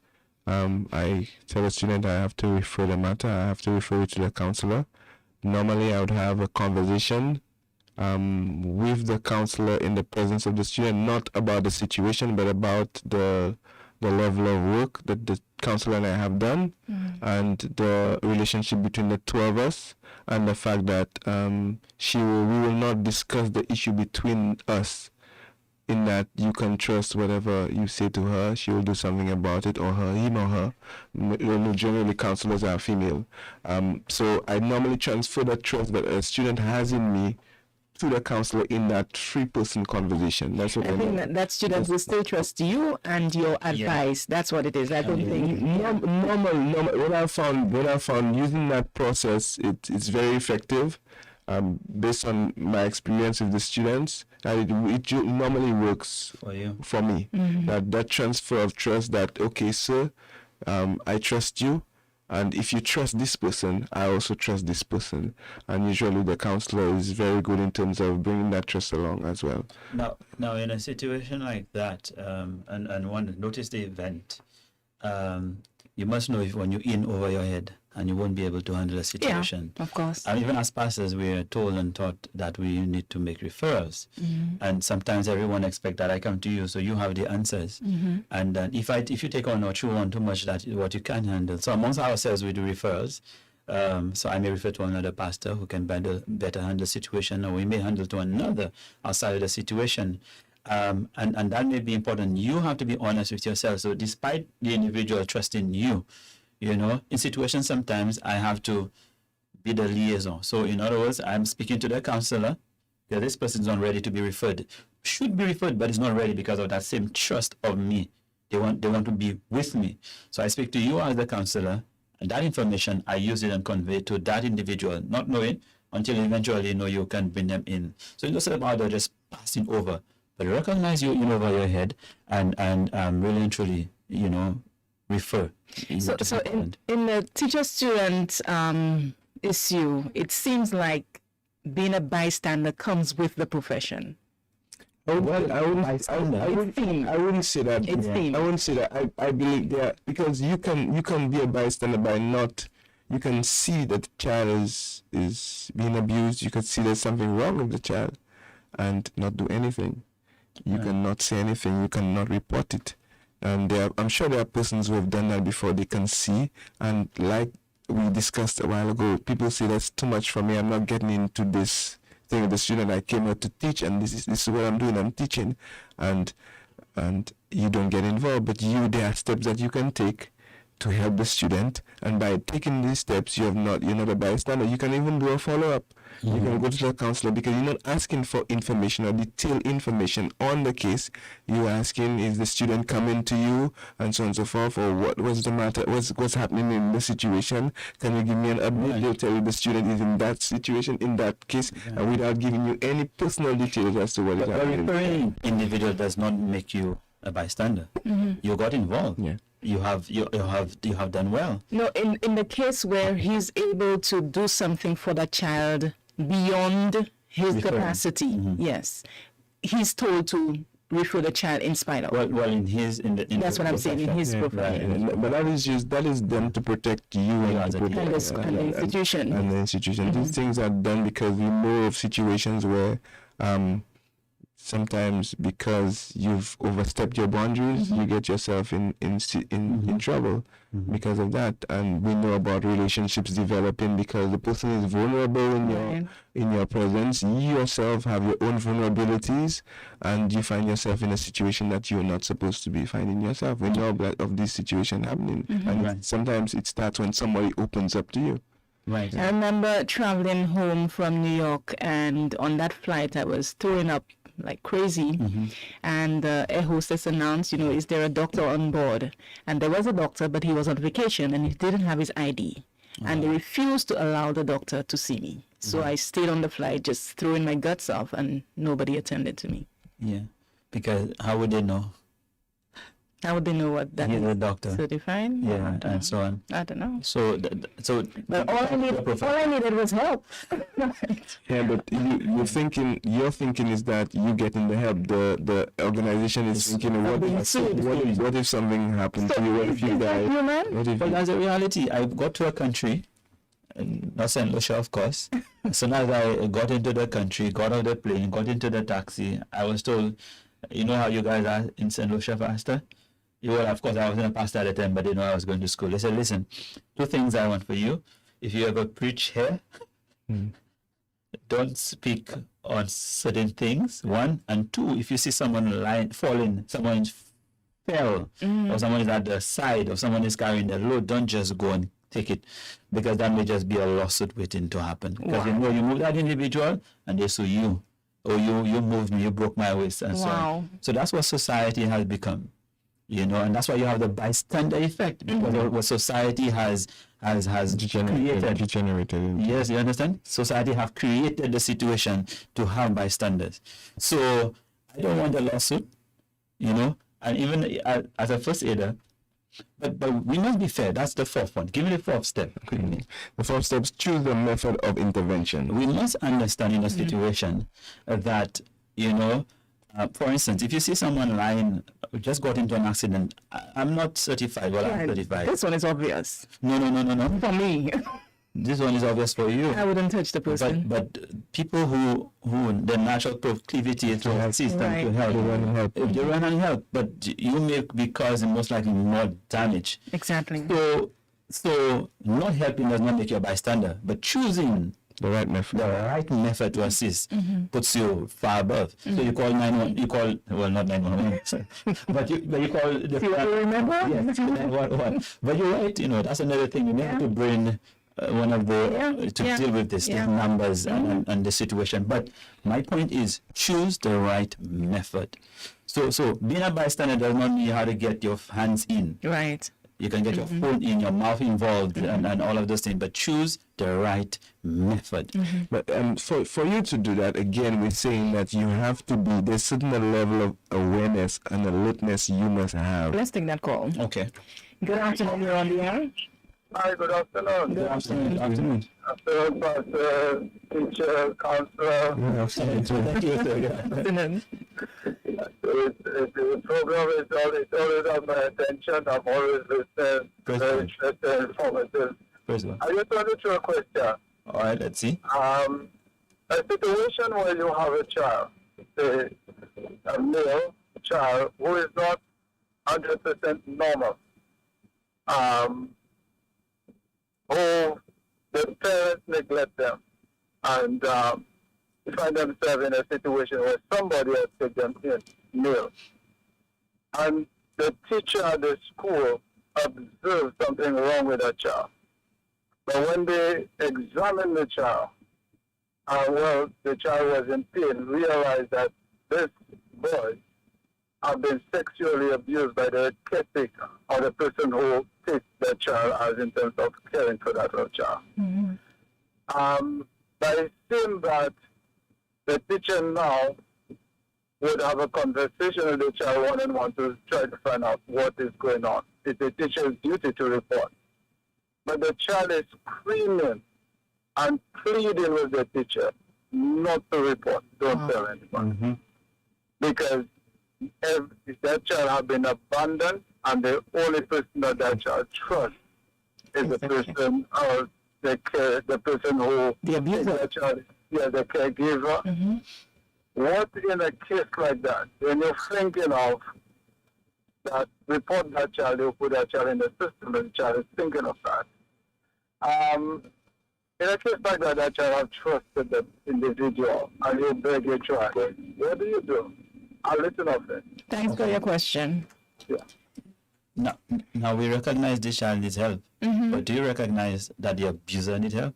S2: I tell the student I have to refer the matter, I have to refer it to the counselor. Normally I would have a conversation with the counselor in the presence of the student, not about the situation, but about the level of work that the counselor and I have done, and the relationship between the two of us, and the fact that we will not discuss the issue between us, in that you can trust whatever you say to her, she will do something about it, or him or her. Generally counselors are female. So I normally transfer the trust that a student has in me to the counselor in that 3-person conversation. That's what
S6: I think that student will still trust you and your advice. That's what it is. I don't think
S2: normal. What I found using that process, it's very effective. Based on my experience with the students, it normally works for me. That transfer of trust. That okay, sir, I trust you. And if you trust this person, I also trust this person. And usually the counselor is very good in terms of bringing that trust along as well.
S5: Now in a situation like that, and one notice the event, you must know if when you're in over your head and you won't be able to handle a situation.
S6: Yeah, of course.
S5: And even as pastors, we are told and taught that we need to make referrals. And sometimes everyone expects that I come to you, so you have the answers. And then if you take on or chew on too much, that is what you can handle. So amongst ourselves, we do referrals. So I may refer to another pastor who can better handle the situation, or we may handle to another outside of the situation. And that may be important. You have to be honest with yourself. So despite the individual trusting you, in situations sometimes I have to be the liaison. So in other words, I'm speaking to the counselor because this person is not ready to be referred. Should be referred, but is not ready because of that same trust of me. They want to be with me. So I speak to you as the counselor, and that information I use it and convey to that individual, not knowing until eventually you can bring them in. So it's not about just passing over, but recognize you in over your head and really and truly, refer.
S6: So in the teacher-student issue, it seems like being a bystander comes with the profession.
S2: I wouldn't say that.
S6: It's
S2: I wouldn't say that. I believe that because you can be a bystander by not. You can see that the child is being abused. You can see there's something wrong with the child, and not do anything. You cannot say anything. You cannot report it. And I'm sure there are persons who have done that before. They can see, and like we discussed a while ago, people say that's too much for me. I'm not getting into this thing with the student. I came here to teach, and this is what I'm doing. I'm teaching, and you don't get involved. But there are steps that you can take to help the student, and by taking these steps, you're not a bystander. You can even do a follow-up. You can go to the counselor because you're not asking for information or detailed information on the case. You're asking, is the student coming to you, and so on and so forth, or what's the matter, what's happening in the situation? Can you give me an update? They'll tell you the student is in that situation, in that case, and without giving you any personal details as to what is happening.
S5: Referring individual does not make you a bystander. You got involved. You have done well.
S6: No, in the case where he's able to do something for the child beyond his capacity, yes, he's told to refer the child in spite of.
S5: Well, that's
S6: what I'm saying, in his profession.
S2: But that is done to protect you and to protect
S6: and the institution.
S2: And the institution. These things are done because we know of situations where sometimes because you've overstepped your boundaries, you get yourself in trouble because of that. And we know about relationships developing because the person is vulnerable in your presence. You yourself have your own vulnerabilities, and you find yourself in a situation that you're not supposed to be finding yourself. We know of this situation happening, and sometimes it starts when somebody opens up to you.
S5: Right.
S6: I remember traveling home from New York, and on that flight I was throwing up like crazy, and the air hostess announced, is there a doctor on board? And there was a doctor, but he was on vacation and he didn't have his ID, and they refused to allow the doctor to see me. So I stayed on the flight just throwing my guts off, and nobody attended to me.
S5: Yeah, because how would they know?
S6: How would they know what that
S5: He's
S6: is?
S5: a doctor.
S6: Certified?
S5: Yeah, and so on.
S6: I don't know.
S5: So,
S6: But all I needed was help.
S2: Yeah, but you're thinking is that you getting the help. The organization is thinking, what if something happened to you? What if you die? What if
S5: But that's a reality. I got to a country, not St. Lucia, of course. As soon as I got into the country, got off the plane, got into the taxi, I was told, you know how you guys are in St. Lucia, Pastor? Well, of course, I wasn't a pastor at the time, but they know I was going to school. They said, listen, 2 things I want for you. If you ever preach here, don't speak on certain things, 1. And 2, if you see someone falling, someone fell, or someone is at the side, or someone is carrying the load, don't just go and take it, because that may just be a lawsuit waiting to happen. Because you move that individual and they sue you. Or you moved me, you broke my waist, and so on. So that's what society has become. And that's why you have the bystander effect, because what society has
S2: degenerated.
S5: Yes, you understand? Society have created the situation to have bystanders. So I don't want a lawsuit, and even as a first aider, but we must be fair. That's the 4th one. Give me the 4th step.
S2: The 4th step is choose the method of intervention.
S5: We must understand in a situation that, for instance, if you see someone lying, just got into an accident, I'm not certified. Well, I'm certified.
S6: This one is obvious.
S5: No.
S6: For me.
S5: This one is obvious for you.
S6: I wouldn't touch the person.
S5: But people who the natural proclivity is to assist them to help, they run and help. But you may be causing most likely more damage.
S6: Exactly.
S5: So not helping does not make you a bystander, but choosing
S2: the right method
S5: to assist puts you far above. So you call 911. Not 911. but you call the.
S6: See what you remember?
S5: Yes. 911. But you're right. That's another thing. You have to bring one of the to deal with these numbers and the situation. But my point is, choose the right method. So being a bystander does not mean how to get your hands in.
S6: Right.
S5: You can get your phone in, your mouth involved, and all of those things, but choose the right method.
S2: But for you to do that, again, we're saying that you have to be, there's certain level of awareness and alertness you must have.
S6: Let's take that call.
S5: Okay.
S6: Good afternoon, you're on the air.
S12: Hi, good afternoon.
S5: Good afternoon.
S12: Afternoon, pastor, teacher, counselor.
S2: Good afternoon.
S5: Thank you, sir.
S6: Good afternoon.
S12: The program is always on my attention. I'm always listening. Very interesting, informative. I just wanted to throw a question.
S5: All right, let's see.
S12: A situation where you have a child, say, a male child who is not 100% normal, who the parents neglect them, and find themselves in a situation where somebody has taken them in, male, and the teacher at the school observes something wrong with that child. But when they examine the child, the child was in pain, realized that this boy had been sexually abused by the caretaker or the person who takes the child as in terms of caring for that little child. By seeing that, the teacher now would have a conversation with the child one-on-one to try to find out what is going on. It's the teacher's duty to report. But the child is screaming and pleading with the teacher not to report, don't tell anyone. Because if that child has been abandoned and the only person that child trusts is the person or the person who
S6: the abuser,
S12: the child, the caregiver. What in a case like that, when you're thinking of that, report that child, you put that child in the system, and the child is thinking of that. In a case like that, that child has trusted the individual, and you beg your child. What do you do? I'll listen of it.
S6: Thanks for your question.
S5: Now we recognize the child needs help, but do you recognize that the abuser needs help?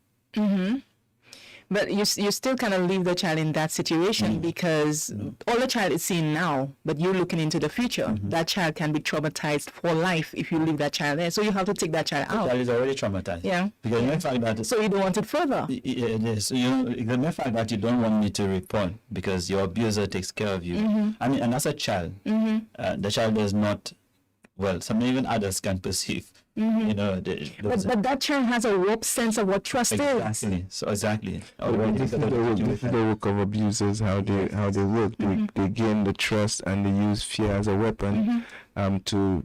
S6: But you still kind of leave the child in that situation because all the child is seeing now, but you're looking into the future. That child can be traumatized for life if you leave that child there. So you have to take that child out.
S5: The child is already traumatized.
S6: Yeah.
S5: Because the fact that
S6: so you don't want it further.
S5: Yes. The mere fact that you don't want me to report because your abuser takes care of you. I mean, and as a child, the child does not well, some even adults can perceive. You know,
S6: But that child has a warped sense of what trust is.
S5: exactly. So exactly.
S2: This is the work of abusers, how they work. They gain the trust and they use fear as a weapon to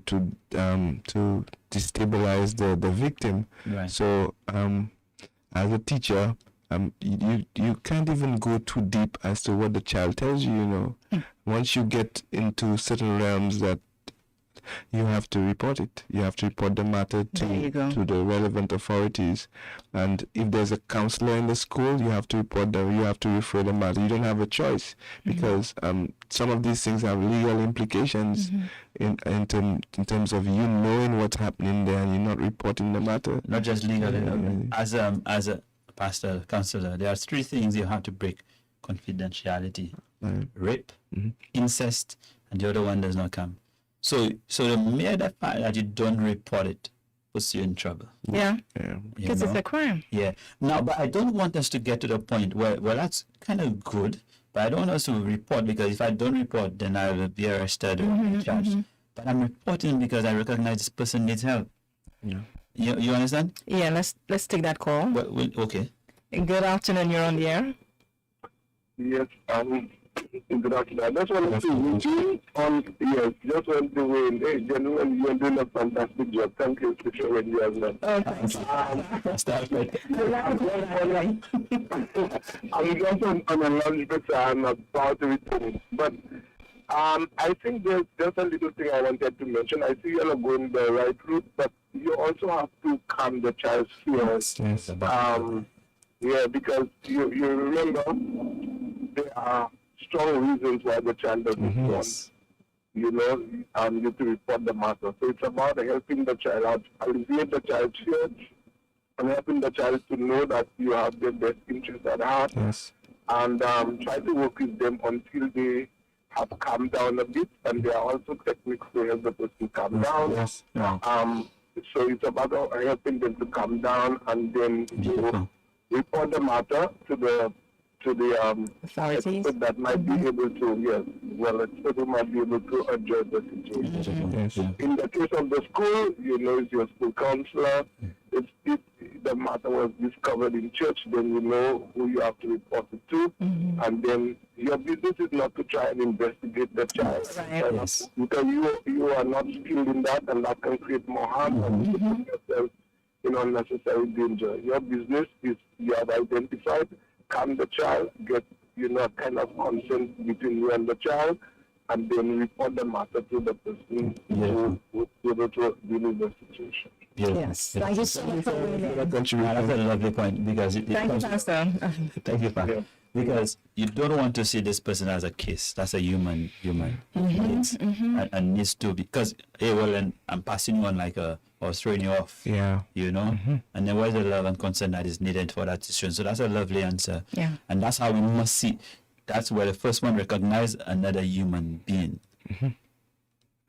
S2: destabilize the victim.
S5: Right.
S2: So as a teacher, you can't even go too deep as to what the child tells you. You know, once you get into certain realms that you have to report it. You have to report the matter to the relevant authorities. And if there's a counselor in the school, you have to report them. You have to refer the matter. You don't have a choice because some of these things have legal implications in terms of you knowing what's happening there and you're not reporting the matter.
S5: Not just legal. As a pastor, counselor, there are 3 things you have to break: confidentiality, rape, incest, and the other one does not come. So the mere fact that you don't report it puts you in trouble.
S6: Yeah. Because it's a crime.
S5: Yeah. Now, but I don't want us to get to the point where, well, that's kind of good, but I don't want us to report, because if I don't report, then I will be arrested or charged. But I'm reporting because I recognize this person needs help. Yeah. You understand?
S6: Yeah. Let's take that call.
S5: Well, okay.
S6: Good afternoon. You're on the air.
S12: Yes, introduction. I just want to say, just want to win. Hey, gentlemen, you're doing a fantastic job. Thank you for showing you as well.
S6: Oh, thanks.
S12: I'm just on a lunch break, so I'm about to return. But I think there's just a little thing I wanted to mention. I see you're not going the right route, but you also have to calm the child's fears.
S2: Yes.
S12: Yeah, because you remember there are strong reasons why the child doesn't want, you to report the matter. So it's about helping the child out, alleviate the child's fears, and helping the child to know that you have their best interest at heart.
S2: Yes.
S12: And try to work with them until they have calmed down a bit. And there are also techniques to help the person calm down.
S2: Yes.
S12: So it's about helping them to calm down and then report the matter to the
S6: authorities
S12: expert that might be able to, expert who might be able to address the situation. In the case of the school, it's your school counselor. If the matter was discovered in church, then you know who you have to report it to. And then your business is not to try and investigate the child.
S6: Right.
S12: Because you are not skilled in that, and that can create more harm and you put yourself in unnecessary danger. Your business is you have identified, calm the child, get kind of consent between you and the child, and then report the matter to the person who is able to deal with the situation.
S6: Yes. Thank you so much for
S5: That's a lovely point, because
S6: Thank you, Pastor.
S5: Thank you, Pastor. Because you don't want to see this person as a case. That's a human needs, and needs to be, because and I'm passing you on or throwing you off.
S2: Yeah.
S5: And then where's the love and concern that is needed for that situation? So that's a lovely answer.
S6: Yeah.
S5: And that's how we must see. That's where the first one recognize another human being.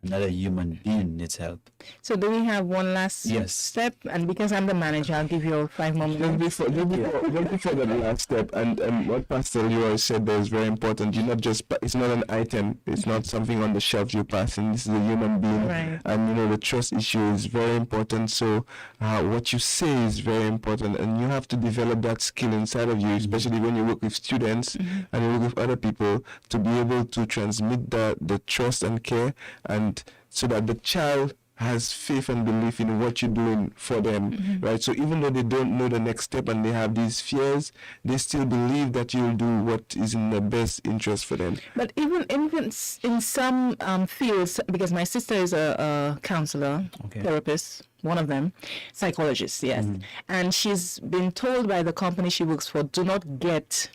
S5: Another human being needs help.
S6: So do we have one last step? And because I'm the manager, I'll give you 5 more minutes.
S2: Just before the last step, and what Pastor Leroy said there is very important. You're not just, it's not an item. It's not something on the shelf you're passing. This is a human being.
S6: Right.
S2: And, the trust issue is very important. So what you say is very important. And you have to develop that skill inside of you, especially when you work with students and you work with other people, to be able to transmit the trust and care, and so that the child has faith and belief in what you're doing for them, right? So even though they don't know the next step and they have these fears, they still believe that you'll do what is in the best interest for them.
S6: But even in some fields, because my sister is a counselor, therapist, one of them, psychologist, yes. And she's been told by the company she works for, do not get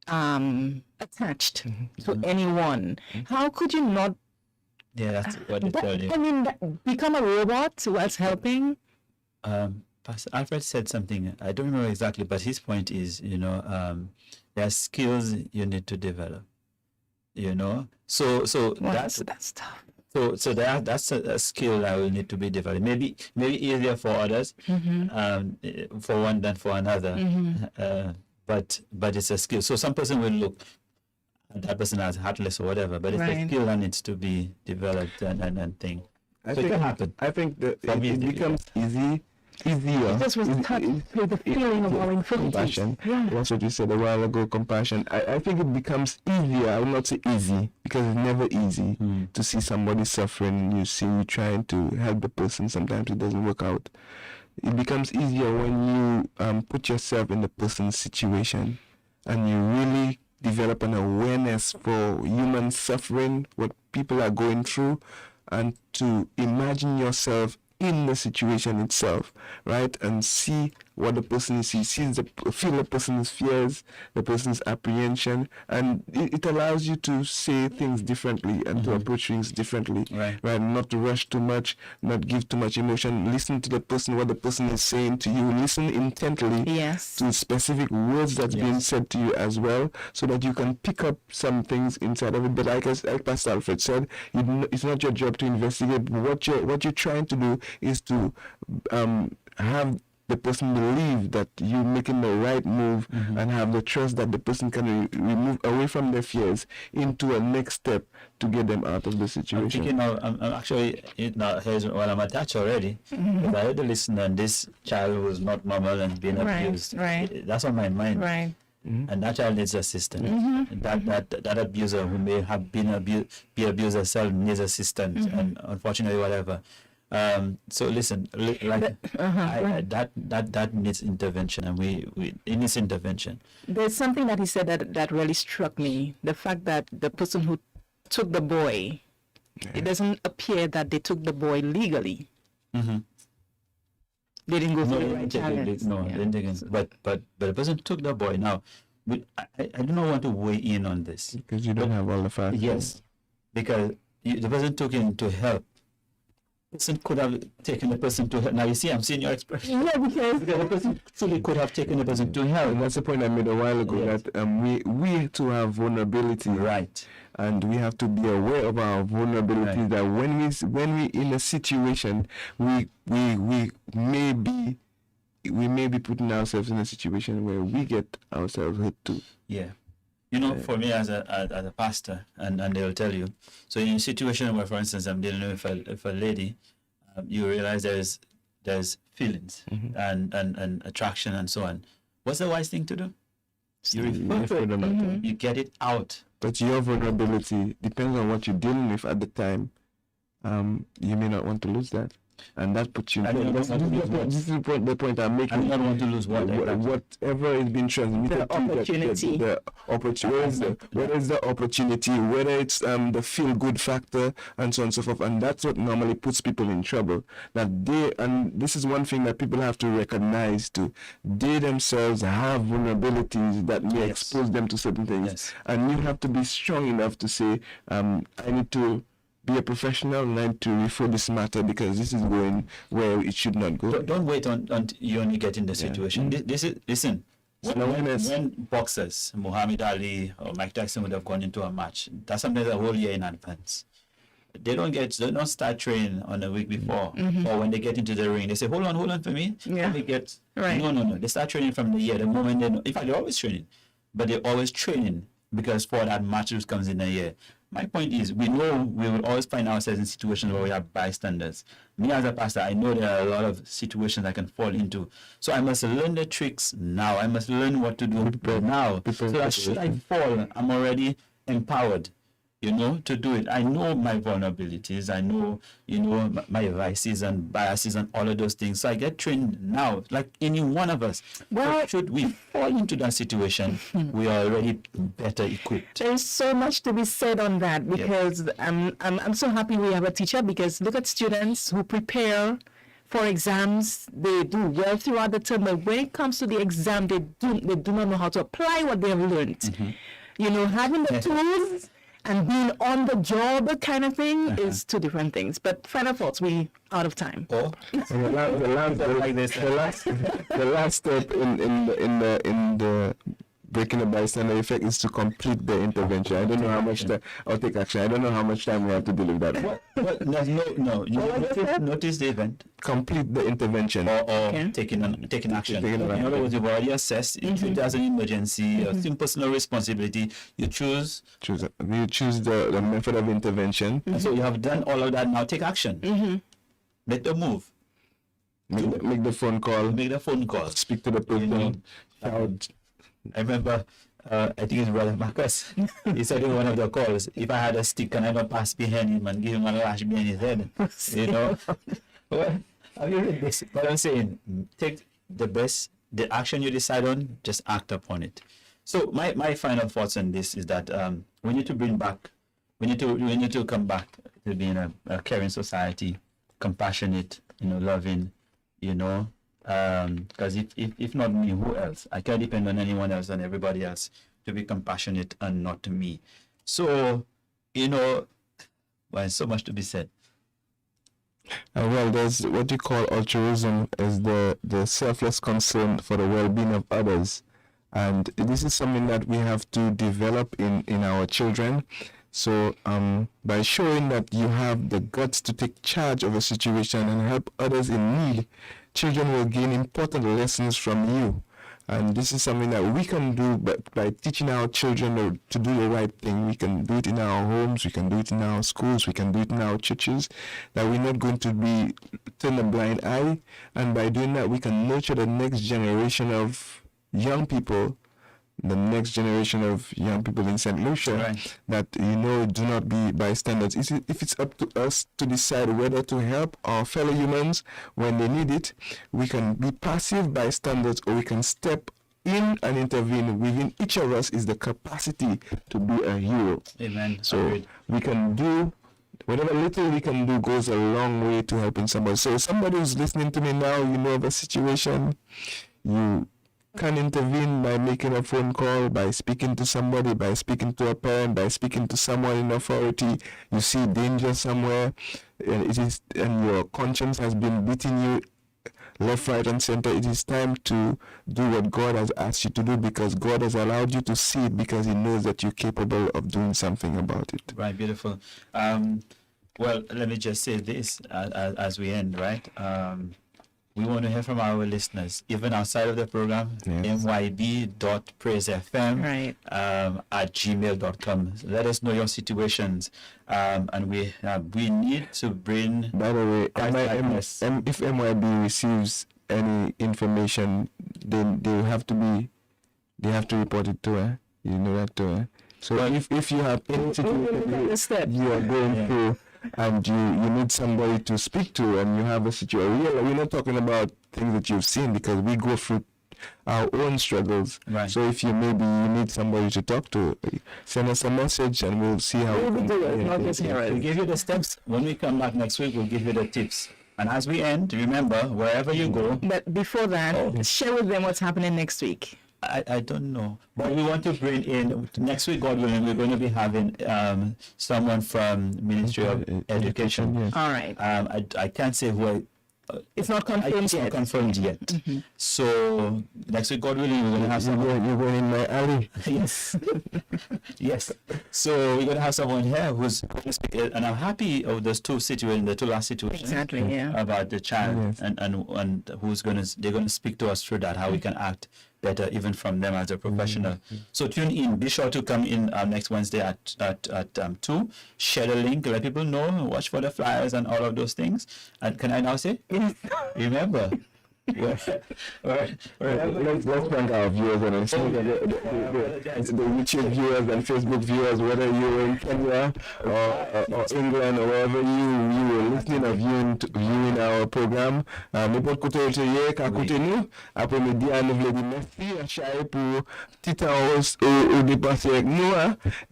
S6: attached to anyone. How could you not?
S5: Yeah, that's what they tell you.
S6: I mean, become a robot whilst helping?
S5: Pastor Alfred said something, I don't remember exactly, but his point is, there are skills you need to develop, So that's tough. So that's a skill that will need to be developed. Maybe easier for others, for one than for another. But it's a skill. So some person will look at that person as heartless or whatever, but it's a skill that needs to be developed and thing. So it can happen.
S2: I think that
S5: For me,
S2: it becomes easier.
S6: It just was touched with the feeling of our infinities.
S2: Compassion.
S6: Yeah.
S2: That's what you said a while ago, compassion. I think it becomes easier. I will not say easy, because it's never easy to see somebody suffering. You see you trying to help the person. Sometimes it doesn't work out. It becomes easier when you put yourself in the person's situation and you really develop an awareness for human suffering, what people are going through, and to imagine yourself in the situation itself, right? And see what the person sees, feel the person's fears, the person's apprehension, and it allows you to say things differently and to approach things differently, right? Not to rush too much, not give too much emotion. Listen to the person, what the person is saying to you. Listen intently to specific words that's being said to you as well, so that you can pick up some things inside of it. But like Pastor Alfred said, it's not your job to investigate. What you're trying to do is to have the person believe that you're making the right move and have the trust that the person can remove away from their fears into a next step to get them out of the situation.
S5: I'm thinking now, I'm actually, here's when I'm attached already. If I had to listen and this child was not normal and being abused, that's on my mind.
S6: Right.
S5: And that child needs assistance. And that abuser who may have been be abused herself needs assistance, and unfortunately whatever. So listen, that needs intervention, and it needs intervention.
S6: There's something that he said that really struck me. The fact that the person who took the boy, it doesn't appear that they took the boy legally. They didn't go through the right channels.
S5: They didn't. But the person took the boy. Now, I do not want to weigh in on this
S2: because you don't have all the facts.
S5: Yes, because the person took him to help. Person could have taken the person to help. Now you see, I'm seeing your expression.
S6: Yeah, because
S5: the person truly could have taken the person to help.
S2: And that's the point I made a while ago, that we too have vulnerability,
S5: right?
S2: And we have to be aware of our vulnerability. Right. That when we in a situation, we may be putting ourselves in a situation where we get ourselves hurt too.
S5: Yeah. You know, for me as a pastor, and they'll tell you, so in a situation where, for instance, I'm dealing with a lady, you realize there's feelings and attraction and so on. What's the wise thing to do? You refer to it. You get it out.
S2: But your vulnerability depends on what you're dealing with at the time. You may not want to lose that. And that puts you. This is the point I'm making.
S5: I don't want to lose
S2: whatever is being transmitted.
S6: The opportunity.
S2: The opportunity. Whether it's the opportunity, whether it's the feel-good factor, and so on and so forth. And that's what normally puts people in trouble. And this is one thing that people have to recognize too. They themselves have vulnerabilities that may expose them to certain things, and you have to be strong enough to say, I need to be a professional and to refer this matter because this is going where it should not go.
S5: Don't wait until you only get in the situation. Listen. When boxers, Muhammad Ali or Mike Tyson would have gone into a match, that's sometimes a whole year in advance. They don't start training on a week before, or when they get into the ring, they say, hold on for me.
S6: Yeah.
S5: No. They start training from the year, the moment they know. In fact, they're always training, but they're always training because for that match which comes in a year. My point is, we know we will always find ourselves in situations where we have bystanders. Me as a pastor, I know there are a lot of situations I can fall into. So I must learn the tricks now. I must learn what to do now. So that should I fall, I'm already empowered, to do it. I know my vulnerabilities. I know, my vices and biases and all of those things. So I get trained now, like any one of us. Well, should we fall into that situation, we are already better equipped.
S6: There's so much to be said on that because I'm so happy we have a teacher because look at students who prepare for exams. They do well throughout the term, but when it comes to the exam, they do not know how to apply what they have learned. Having the tools and being on the job kind of thing is two different things. But final thoughts, we out of time.
S2: The last step in the making a bystander effect is to complete the intervention. I don't know how much time, or take action. I don't know how much time we have to deal with that.
S5: What? No. You notice the event.
S2: Complete the intervention.
S5: Or taking action. In other words, you've already assessed. If there's an emergency, or some personal responsibility, you choose
S2: the method of intervention.
S5: And so you have done all of that. Now take action. Make the move.
S2: Make the phone call.
S5: Make the phone call.
S2: Speak to the person.
S5: I remember, I think it's Brother Marcus. He said in one of the calls, if I had a stick and I don't pass behind him and give him a lash behind his head, you know. Well, have you read this? But I'm saying, take the action you decide on, just act upon it. So my final thoughts on this is that we need to come back to being a caring society, compassionate, loving, because if not me, who else? I can't depend on anyone else and everybody else to be compassionate and not me. So, so much to be said.
S2: Well, there's what you call altruism, is the selfless concern for the well-being of others. And this is something that we have to develop in our children. So by showing that you have the guts to take charge of a situation and help others in need, children will gain important lessons from you. And this is something that we can do by teaching our children to do the right thing. We can do it in our homes, we can do it in our schools, we can do it in our churches, that we're not going to be turn a blind eye. And by doing that, we can nurture the next generation of young people, in St. Lucia, right, that do not be bystanders. If it's up to us to decide whether to help our fellow humans when they need it, we can be passive bystanders, or we can step in and intervene. Within each of us is the capacity to be a hero.
S5: Amen.
S2: So
S5: Agreed.
S2: We can do whatever little we can do goes a long way to helping somebody. So somebody who's listening to me now, of a situation, you can intervene by making a phone call, by speaking to somebody, by speaking to a parent, by speaking to someone in authority. You see danger somewhere, and your conscience has been beating you left, right, and center. It is time to do what God has asked you to do, because God has allowed you to see it, because He knows that you're capable of doing something about it.
S5: Right, beautiful. Well, let me just say this as we end, right? We want to hear from our listeners, even outside of the program, yes. myb.praisefm
S6: right.
S5: At gmail.com. Let us know your situations. And we need to bring...
S2: By the way, if MYB receives any information, then they have to report it to her. You know that to her. So if you have any situation you are going through, and you need somebody to speak to, and you have a situation, we're not talking about things that you've seen, because we go through our own struggles.
S5: Right.
S2: So if you need somebody to talk to, send us a message and we'll see how
S6: we do it. Not just here.
S5: We'll give you the steps. When we come back next week, we'll give you the tips. And as we end, remember, wherever you go...
S6: But before that, share with them what's happening next week.
S5: I don't know, but we want to bring in next week, God willing, we're going to be having someone from Ministry of Education.
S6: Yes. All right.
S5: I can't say who.
S6: It's not confirmed
S5: It's not confirmed yet.
S6: Mm-hmm.
S5: So next week, God willing, we're going to have someone.
S2: You're going in my alley.
S5: Yes. Yes. So we're going to have someone here who's going to speak, and I'm happy of those two situations, the two last situations.
S6: Exactly. Yeah.
S5: About the child,
S2: yes.
S5: and they're going to speak to us through that, how we can act better even from them as a professional. Mm-hmm. So tune in. Be sure to come in next Wednesday at 2. Share the link. Let people know. Watch for the flyers and all of those things. And can I now say? Remember. Let's
S2: thank our viewers and the YouTube viewers and Facebook viewers, whether you're in Kenya or England or wherever you were listening or viewing our program. N'importe côté où tu es, qu'à côté nous, après midi, nous voulons dire merci à Chai pour tout au dépassé avec nous,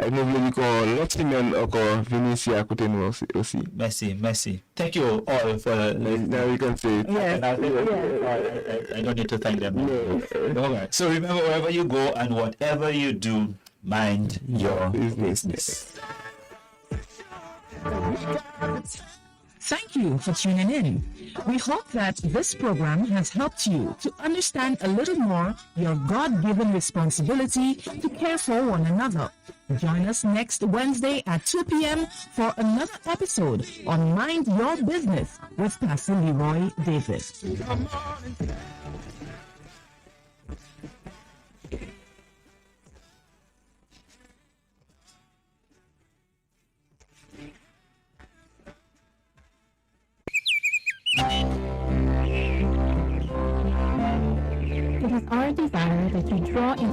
S2: et nous voulons dire qu'on l'autre semaine encore venir ici à côté nous aussi.
S5: Merci. Thank you all for
S2: now you can say it.
S5: I don't need to thank them. No. Right. So remember, wherever you go and whatever you do, mind your business.
S7: Thank you for tuning in. We hope that this program has helped you to understand a little more your God-given responsibility to care for one another. Join us next Wednesday at 2 p.m. for another episode on Mind Your Business with Pastor Leroy Davis.
S13: It is our desire that you draw